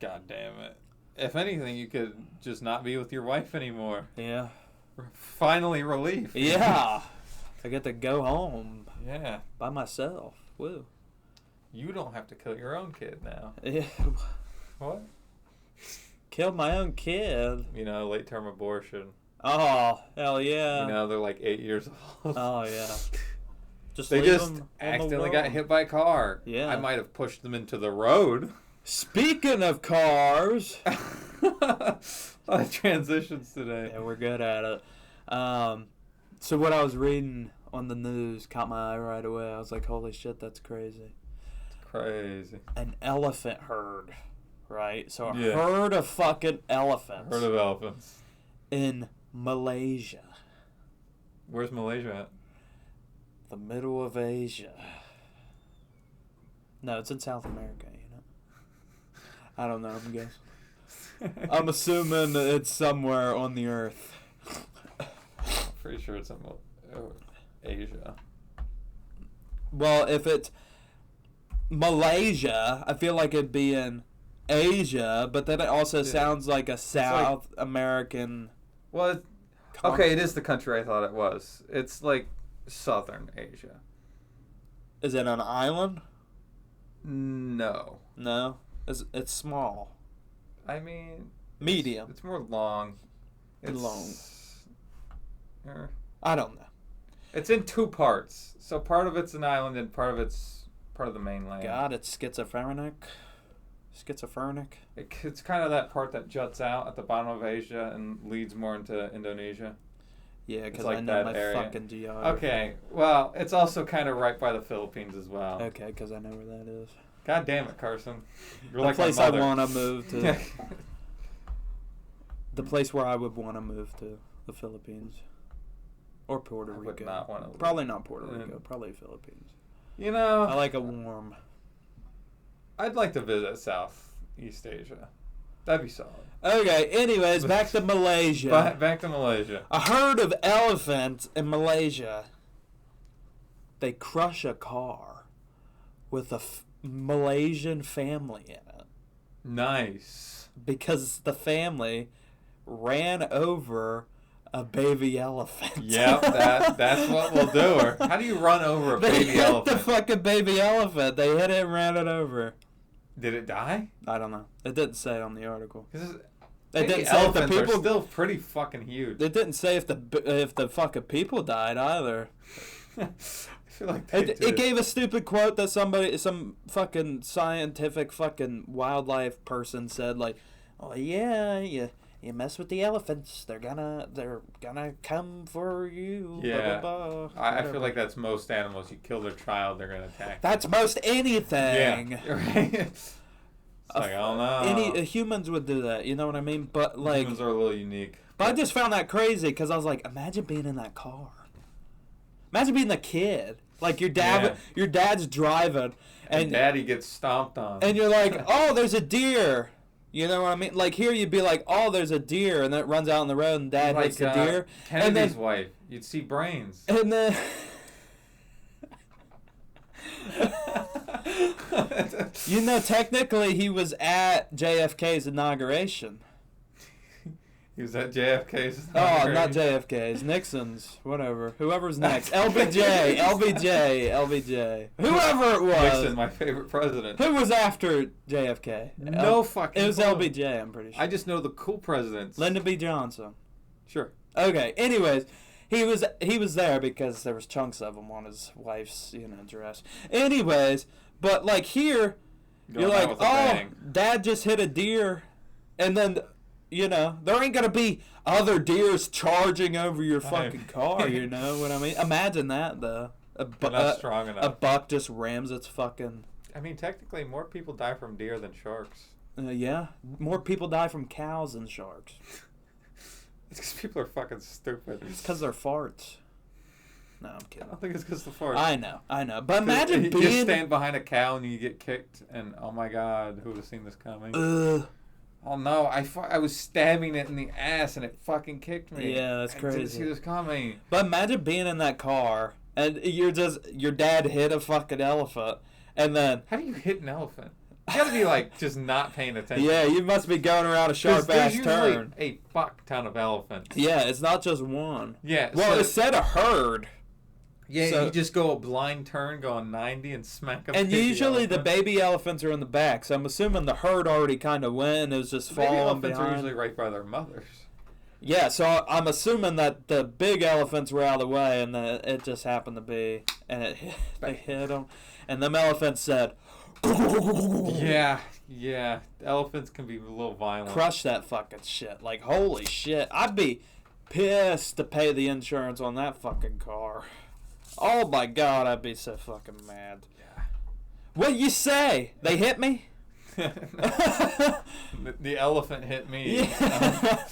[SPEAKER 1] God damn it. If anything, you could just not be with your wife anymore.
[SPEAKER 2] Yeah.
[SPEAKER 1] Finally relief.
[SPEAKER 2] Yeah. I get to go home.
[SPEAKER 1] Yeah.
[SPEAKER 2] By myself. Woo.
[SPEAKER 1] You don't have to kill your own kid now.
[SPEAKER 2] Yeah.
[SPEAKER 1] What?
[SPEAKER 2] Killed my own kid.
[SPEAKER 1] You know, late term abortion.
[SPEAKER 2] Oh, hell yeah.
[SPEAKER 1] You know, they're like 8 years old.
[SPEAKER 2] Oh, yeah.
[SPEAKER 1] They just accidentally got hit by a car.
[SPEAKER 2] Yeah.
[SPEAKER 1] I might have pushed them into the road.
[SPEAKER 2] Speaking of cars.
[SPEAKER 1] A lot of transitions today.
[SPEAKER 2] Yeah, we're good at it. So what I was reading on the news caught my eye right away. I was like, holy shit, that's crazy.
[SPEAKER 1] It's crazy.
[SPEAKER 2] An elephant herd, right? So a herd of fucking elephants.
[SPEAKER 1] Herd of elephants.
[SPEAKER 2] In Malaysia.
[SPEAKER 1] Where's Malaysia at?
[SPEAKER 2] The middle of Asia. No, it's in South America, you know. I don't know, I'm guessing. I'm assuming it's somewhere on the earth.
[SPEAKER 1] Pretty sure it's in Asia.
[SPEAKER 2] Well, if it's Malaysia, I feel like it'd be in Asia, but then it also sounds like a South American...
[SPEAKER 1] Well, okay, it is the country I thought it was. It's like Southern Asia.
[SPEAKER 2] Is it an island?
[SPEAKER 1] No.
[SPEAKER 2] No? It's small.
[SPEAKER 1] I mean...
[SPEAKER 2] Medium.
[SPEAKER 1] It's more long. It's
[SPEAKER 2] long.
[SPEAKER 1] Er,
[SPEAKER 2] I don't know.
[SPEAKER 1] It's in two parts. So part of it's an island and part of it's part of the mainland.
[SPEAKER 2] God, it's schizophrenic.
[SPEAKER 1] It's kind of that part that juts out at the bottom of Asia and leads more into Indonesia.
[SPEAKER 2] Yeah, because
[SPEAKER 1] like
[SPEAKER 2] I know my
[SPEAKER 1] area.
[SPEAKER 2] fucking geography.
[SPEAKER 1] Okay, well, it's also kind of right by the Philippines as well.
[SPEAKER 2] Okay, because I know where that is.
[SPEAKER 1] God damn it, Carson. You're
[SPEAKER 2] the
[SPEAKER 1] like
[SPEAKER 2] place
[SPEAKER 1] my
[SPEAKER 2] I
[SPEAKER 1] mother.
[SPEAKER 2] want to move to. The place where I would want to move to, the Philippines. Or Puerto Rico.
[SPEAKER 1] Would not want to
[SPEAKER 2] Probably not Puerto Rico, probably Philippines.
[SPEAKER 1] You know...
[SPEAKER 2] I like a warm...
[SPEAKER 1] I'd like to visit Southeast Asia. That'd be solid.
[SPEAKER 2] Okay, anyways, back to Malaysia.
[SPEAKER 1] Back to Malaysia.
[SPEAKER 2] A herd of elephants in Malaysia. They crush a car with a Malaysian family in it.
[SPEAKER 1] Nice.
[SPEAKER 2] Because the family ran over a baby elephant.
[SPEAKER 1] Yep, that's what we'll do her. How do you run over a baby elephant?
[SPEAKER 2] They hit the fucking baby elephant. They hit it and ran it over.
[SPEAKER 1] Did it die?
[SPEAKER 2] I don't know. It didn't say on the article.
[SPEAKER 1] It didn't say if the people are still pretty fucking huge.
[SPEAKER 2] It didn't say if the fucking people died either.
[SPEAKER 1] I feel like
[SPEAKER 2] it gave a stupid quote that some fucking scientific fucking wildlife person said, like, "Oh yeah, you you mess with the elephants, they're gonna come for you.
[SPEAKER 1] Yeah.
[SPEAKER 2] Blah, blah, blah.
[SPEAKER 1] I feel like that's most animals. You kill their child, they're gonna attack.
[SPEAKER 2] That's most anything.
[SPEAKER 1] Yeah. Right. It's like, I don't know.
[SPEAKER 2] Humans would do that. You know what I mean? But like
[SPEAKER 1] humans are a little unique.
[SPEAKER 2] But I just found that crazy because I was like, imagine being in that car. Imagine being the kid. Like your dad's driving, and
[SPEAKER 1] daddy gets stomped on.
[SPEAKER 2] And you're like, oh, there's a deer. You know what I mean? Like here, you'd be like, oh, there's a deer, and then it runs out on the road, and dad hits the deer.
[SPEAKER 1] Kennedy's wife, you'd see brains.
[SPEAKER 2] And then. You know, technically, he was at JFK's inauguration.
[SPEAKER 1] He was at JFK's.
[SPEAKER 2] Oh, not JFK's. Nixon's. Whatever. Whoever's next. LBJ. Whoever it was.
[SPEAKER 1] Nixon, my favorite president.
[SPEAKER 2] Who was after JFK?
[SPEAKER 1] No fucking
[SPEAKER 2] It was
[SPEAKER 1] clue.
[SPEAKER 2] LBJ, I'm pretty sure.
[SPEAKER 1] I just know the cool presidents.
[SPEAKER 2] Lyndon B. Johnson.
[SPEAKER 1] Sure.
[SPEAKER 2] Okay. Anyways, he was there because there was chunks of him on his wife's, dress. Anyways, but like here, you're like, oh, bang. Dad just hit a deer, and then. There ain't gonna be other deers charging over your fucking car. You know what I mean? Imagine that though.
[SPEAKER 1] Not strong enough.
[SPEAKER 2] A buck just rams its fucking.
[SPEAKER 1] I mean, technically, more people die from deer than sharks.
[SPEAKER 2] Yeah, more people die from cows than sharks.
[SPEAKER 1] It's because people are fucking stupid.
[SPEAKER 2] It's because they're farts. No, I'm kidding.
[SPEAKER 1] I don't think it's because of the farts.
[SPEAKER 2] I know. But imagine being.
[SPEAKER 1] You stand behind a cow and you get kicked, and oh my god, who would have seen this coming? Oh no! I was stabbing it in the ass and it fucking kicked me.
[SPEAKER 2] Yeah, that's crazy.
[SPEAKER 1] I didn't see this coming.
[SPEAKER 2] But imagine being in that car and your dad hit a fucking elephant, and then
[SPEAKER 1] how do you hit an elephant? You gotta be like just not paying attention.
[SPEAKER 2] Yeah, you must be going around a sharp ass turn.
[SPEAKER 1] A fuck ton of elephants.
[SPEAKER 2] Yeah, it's not just one.
[SPEAKER 1] Yeah.
[SPEAKER 2] Well, it said a herd.
[SPEAKER 1] Yeah, so, you just go a blind turn, going 90 and smack them.
[SPEAKER 2] And usually the baby elephants are in the back, so I'm assuming the herd already kind of went. It was just falling behind.
[SPEAKER 1] Baby elephants are usually right by their mothers.
[SPEAKER 2] Yeah, so I'm assuming that the big elephants were out of the way, and it just happened to be, and they hit them, and them elephants said,
[SPEAKER 1] Yeah. Elephants can be a little violent.
[SPEAKER 2] Crush that fucking shit. Like, holy shit. I'd be pissed to pay the insurance on that fucking car. Oh my god, I'd be so fucking mad.
[SPEAKER 1] Yeah.
[SPEAKER 2] What you say? They hit me?
[SPEAKER 1] The elephant hit me.
[SPEAKER 2] Yeah.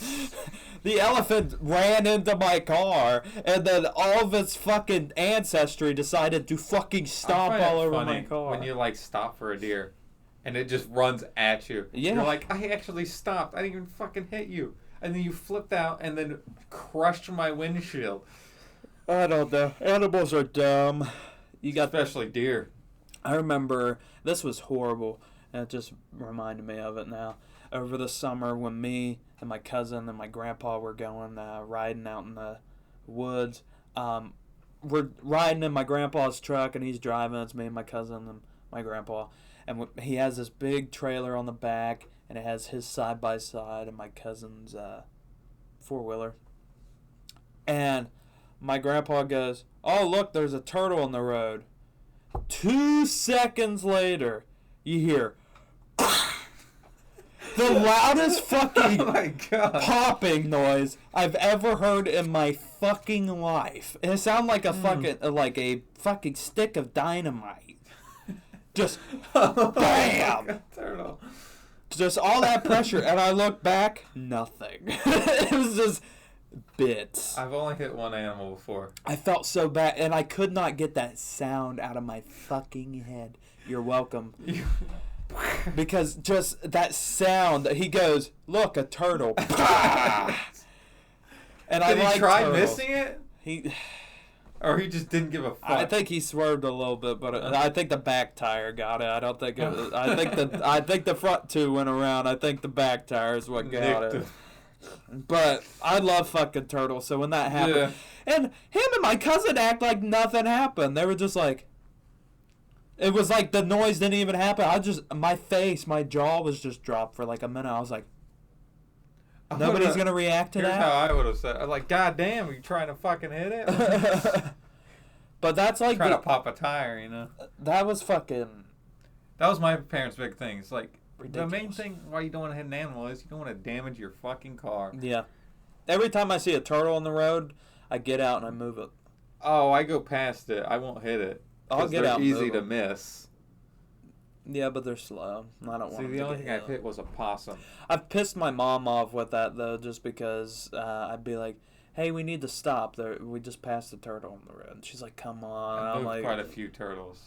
[SPEAKER 2] The elephant ran into my car, and then all of its fucking ancestry decided to fucking stomp all over my car.
[SPEAKER 1] When you like stop for a deer, and it just runs at you.
[SPEAKER 2] Yeah.
[SPEAKER 1] You're like, I actually stopped. I didn't even fucking hit you. And then you flipped out and then crushed my windshield.
[SPEAKER 2] I don't know. Animals are dumb.
[SPEAKER 1] Especially deer.
[SPEAKER 2] I remember, this was horrible, and it just reminded me of it now. Over the summer when me and my cousin and my grandpa were going riding out in the woods, we're riding in my grandpa's truck, and he's driving. It's me and my cousin and my grandpa. And he has this big trailer on the back, and it has his side-by-side and my cousin's four-wheeler. And my grandpa goes, oh, look, there's a turtle in the road. 2 seconds later, you hear the loudest fucking popping noise I've ever heard in my fucking life. It sounded like a fucking stick of dynamite. Just bam!
[SPEAKER 1] Turtle.
[SPEAKER 2] Just all that pressure, and I look back, nothing. It was just bits.
[SPEAKER 1] I've only hit one animal before.
[SPEAKER 2] I felt so bad, and I could not get that sound out of my fucking head. You're welcome. Because just that sound, he goes, look, a turtle. And
[SPEAKER 1] Did he try missing it? Or he just didn't give a fuck?
[SPEAKER 2] I think he swerved a little bit, but I think the back tire got it. I don't think it was, I think the front two went around. I think the back tire is what got it. But I love fucking turtles, so when that happened, and him and my cousin act like nothing happened. They were just like, it was like the noise didn't even happen. My jaw was just dropped for like a minute. I was like, nobody's gonna react to that.
[SPEAKER 1] Here's how I would have said. I was like, God damn, are you trying to fucking hit it?
[SPEAKER 2] But that's like
[SPEAKER 1] trying to pop a tire, you know.
[SPEAKER 2] That was fucking.
[SPEAKER 1] That was my parents' big thing. It's like
[SPEAKER 2] ridiculous.
[SPEAKER 1] The main thing why you don't want to hit an animal is you don't want to damage your fucking car.
[SPEAKER 2] Yeah. Every time I see a turtle on the road, I get out and I move it.
[SPEAKER 1] Oh, I go past it. I won't hit it.
[SPEAKER 2] I'll get
[SPEAKER 1] they're
[SPEAKER 2] out.
[SPEAKER 1] Easy to miss.
[SPEAKER 2] Yeah, but they're slow. I don't want them to get hit.
[SPEAKER 1] The only thing I've hit was a possum.
[SPEAKER 2] I've pissed my mom off with that, though, just because I'd be like, hey, we need to stop. We just passed the turtle on the road. And she's like, come on.
[SPEAKER 1] I've moved quite a few turtles.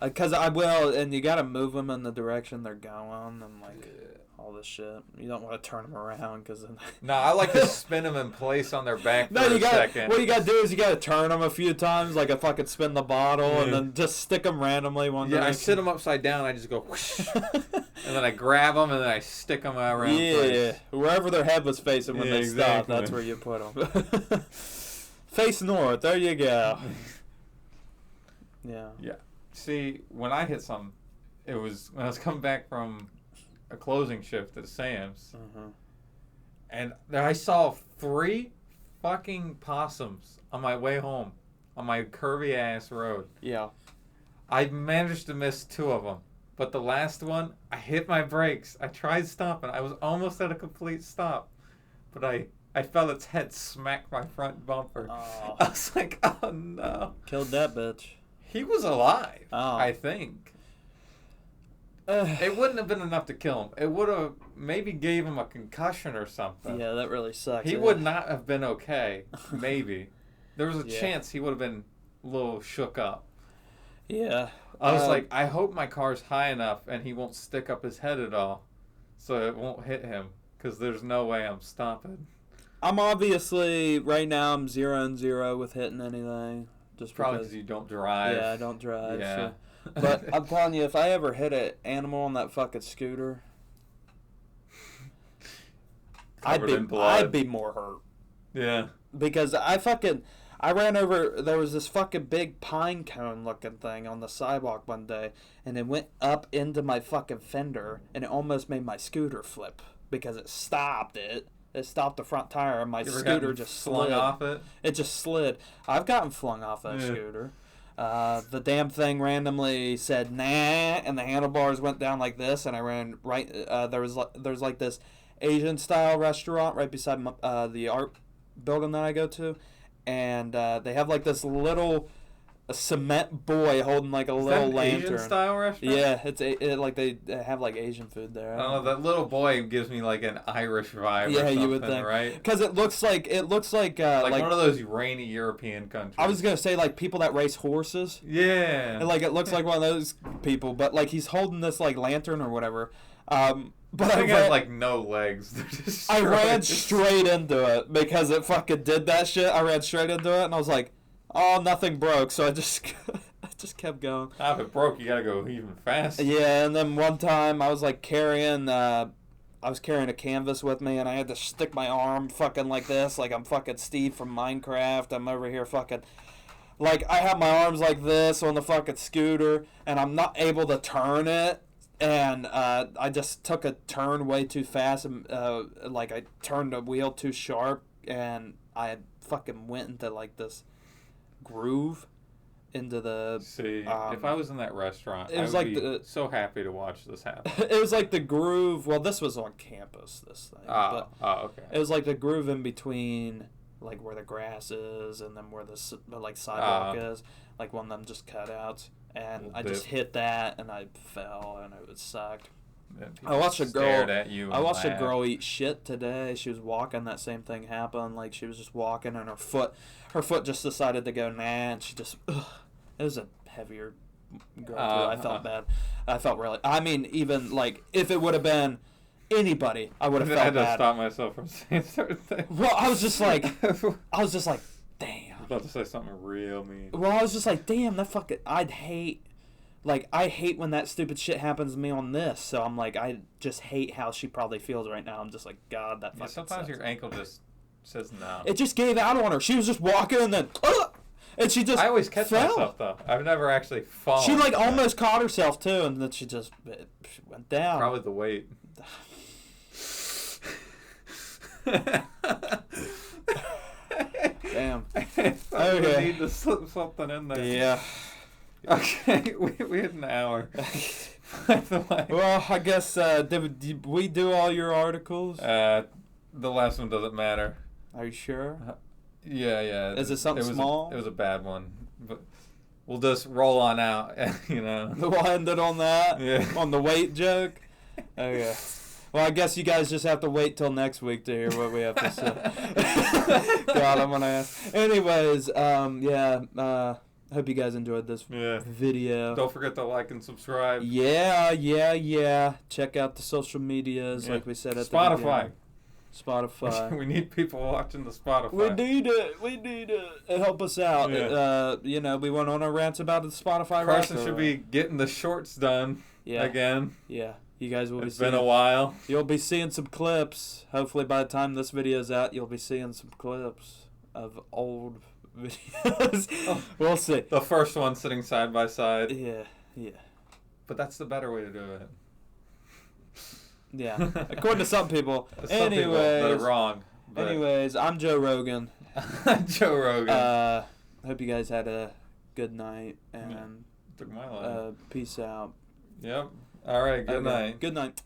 [SPEAKER 2] Because I will, and you got to move them in the direction they're going, and, like, all this shit. You don't want to turn them around, because then...
[SPEAKER 1] No, I like to spin them in place on their back for a second.
[SPEAKER 2] What you got to do is you got to turn them a few times, like a fucking spin the bottle, and then just stick them randomly one direction.
[SPEAKER 1] I sit them upside down, I just go whoosh, and then I grab them, and then I stick them around place.
[SPEAKER 2] Wherever their head was facing when they stopped, that's where you put them. Face north, there you go. Yeah.
[SPEAKER 1] See, when I hit something, it was when I was coming back from a closing shift at Sam's, and I saw 3 fucking possums on my way home on my curvy ass road.
[SPEAKER 2] Yeah.
[SPEAKER 1] I managed to miss 2 of them, but the last one, I hit my brakes. I tried stopping. I was almost at a complete stop, but I felt its head smack my front bumper.
[SPEAKER 2] Oh.
[SPEAKER 1] I was like, oh no.
[SPEAKER 2] Killed that bitch.
[SPEAKER 1] He was alive,
[SPEAKER 2] Oh.
[SPEAKER 1] I think. It wouldn't have been enough to kill him. It would have maybe gave him a concussion or something.
[SPEAKER 2] Yeah, that really sucks.
[SPEAKER 1] He would not have been okay. Maybe. There was a chance he would have been a little shook up.
[SPEAKER 2] Yeah.
[SPEAKER 1] I was like, I hope my car's high enough and he won't stick up his head at all so it won't hit him, because there's no way I'm stopping.
[SPEAKER 2] I'm obviously, right now, I'm 0-0 with hitting anything. Just
[SPEAKER 1] probably because you don't drive.
[SPEAKER 2] Yeah, I don't drive.
[SPEAKER 1] Yeah.
[SPEAKER 2] So. But I'm telling you, if I ever hit an animal on that fucking scooter, I'd be more hurt.
[SPEAKER 1] Yeah.
[SPEAKER 2] Because I ran over, there was this fucking big pine cone looking thing on the sidewalk one day, and it went up into my fucking fender, and it almost made my scooter flip because it stopped it. It stopped the front tire, and my scooter just slid.
[SPEAKER 1] Flung off it?
[SPEAKER 2] It just slid. I've gotten flung off that scooter. The damn thing randomly said, nah, and the handlebars went down like this, and I ran right, there's like this Asian-style restaurant right beside the art building that I go to, and they have like this little cement boy holding like a little lantern.
[SPEAKER 1] Asian-style restaurant?
[SPEAKER 2] Yeah, like they have like Asian food there.
[SPEAKER 1] I don't know, that little boy gives me like an Irish vibe. Yeah, or something, you would think, right?
[SPEAKER 2] Because it looks like
[SPEAKER 1] like one of those rainy European countries.
[SPEAKER 2] I was gonna say like people that race horses.
[SPEAKER 1] Yeah.
[SPEAKER 2] And, like it looks like one of those people, but like he's holding this like lantern or whatever. But
[SPEAKER 1] I think it has like no legs.
[SPEAKER 2] I ran straight into it because it fucking did that shit. I ran straight into it and I was like, oh, nothing broke, so I just kept going.
[SPEAKER 1] If it broke, you gotta go even faster.
[SPEAKER 2] Yeah, and then one time I was like carrying a canvas with me, and I had to stick my arm fucking like this, like I'm fucking Steve from Minecraft. I'm over here fucking, like I have my arms like this on the fucking scooter, and I'm not able to turn it. And I just took a turn way too fast, and like I turned the wheel too sharp, and I fucking went into like this groove into the...
[SPEAKER 1] See, if I was in that restaurant,
[SPEAKER 2] I would
[SPEAKER 1] like be so happy to watch this happen.
[SPEAKER 2] It was like the groove... Well, this was on campus, this thing.
[SPEAKER 1] Oh, okay.
[SPEAKER 2] It was like the groove in between, like, where the grass is and then where the, like, sidewalk is. Like, one of them just cutouts. And I just hit that, and I fell, and it sucked. I watched a girl eat shit today. She was walking, that same thing happened. Like, she was just walking, and her foot just decided to go nah, and she just, it was a heavier girl, too. I felt bad. I felt really, I mean, even, like, if it would have been anybody, I would have felt bad.
[SPEAKER 1] I had to stop myself from saying certain things.
[SPEAKER 2] Well, I was just like, damn.
[SPEAKER 1] I was about to say something real mean.
[SPEAKER 2] Well, I was just like, damn, that fucking, I hate when that stupid shit happens to me on this. So I'm like, I just hate how she probably feels right now. I'm just like, God, that fucking
[SPEAKER 1] sometimes
[SPEAKER 2] sucks.
[SPEAKER 1] Your ankle just says no.
[SPEAKER 2] It just gave out on her. She was just walking and then, and she just
[SPEAKER 1] I always catch
[SPEAKER 2] fell.
[SPEAKER 1] myself, though. I've never actually fallen.
[SPEAKER 2] She, like, almost caught herself, too, and then she went down.
[SPEAKER 1] Probably the weight.
[SPEAKER 2] Damn.
[SPEAKER 1] Okay. We need to slip something in there.
[SPEAKER 2] Yeah.
[SPEAKER 1] Okay, we had an hour. By the way.
[SPEAKER 2] Well, I guess did we do all your articles?
[SPEAKER 1] The last one doesn't matter.
[SPEAKER 2] Are you sure?
[SPEAKER 1] Yeah.
[SPEAKER 2] Is it something small?
[SPEAKER 1] It was a bad one, but we'll just roll on out. You know.
[SPEAKER 2] We'll end it on that.
[SPEAKER 1] Yeah.
[SPEAKER 2] On the weight joke. Okay. Well, I guess you guys just have to wait till next week to hear what we have to say. God, I'm gonna ask. Anyways, hope you guys enjoyed this video.
[SPEAKER 1] Don't forget to like and subscribe.
[SPEAKER 2] Yeah. Check out the social medias, like we said at the beginning. Spotify.
[SPEAKER 1] We need people watching the Spotify.
[SPEAKER 2] We need it. Help us out.
[SPEAKER 1] Yeah.
[SPEAKER 2] We went on our rants about the Spotify.
[SPEAKER 1] Carson should be getting the shorts done again.
[SPEAKER 2] Yeah. You guys will
[SPEAKER 1] It's been a while.
[SPEAKER 2] You'll be seeing some clips. Hopefully by the time this video's out, you'll be seeing some clips of old videos. We'll see.
[SPEAKER 1] The first one sitting side by side.
[SPEAKER 2] Yeah.
[SPEAKER 1] But that's the better way to do it.
[SPEAKER 2] Yeah. According to some people.
[SPEAKER 1] Some people that are wrong.
[SPEAKER 2] Anyways, I'm Joe Rogan.
[SPEAKER 1] Joe Rogan.
[SPEAKER 2] Hope you guys had a good night and
[SPEAKER 1] took my line.
[SPEAKER 2] peace out.
[SPEAKER 1] Yep. All right. Good night.
[SPEAKER 2] Good night.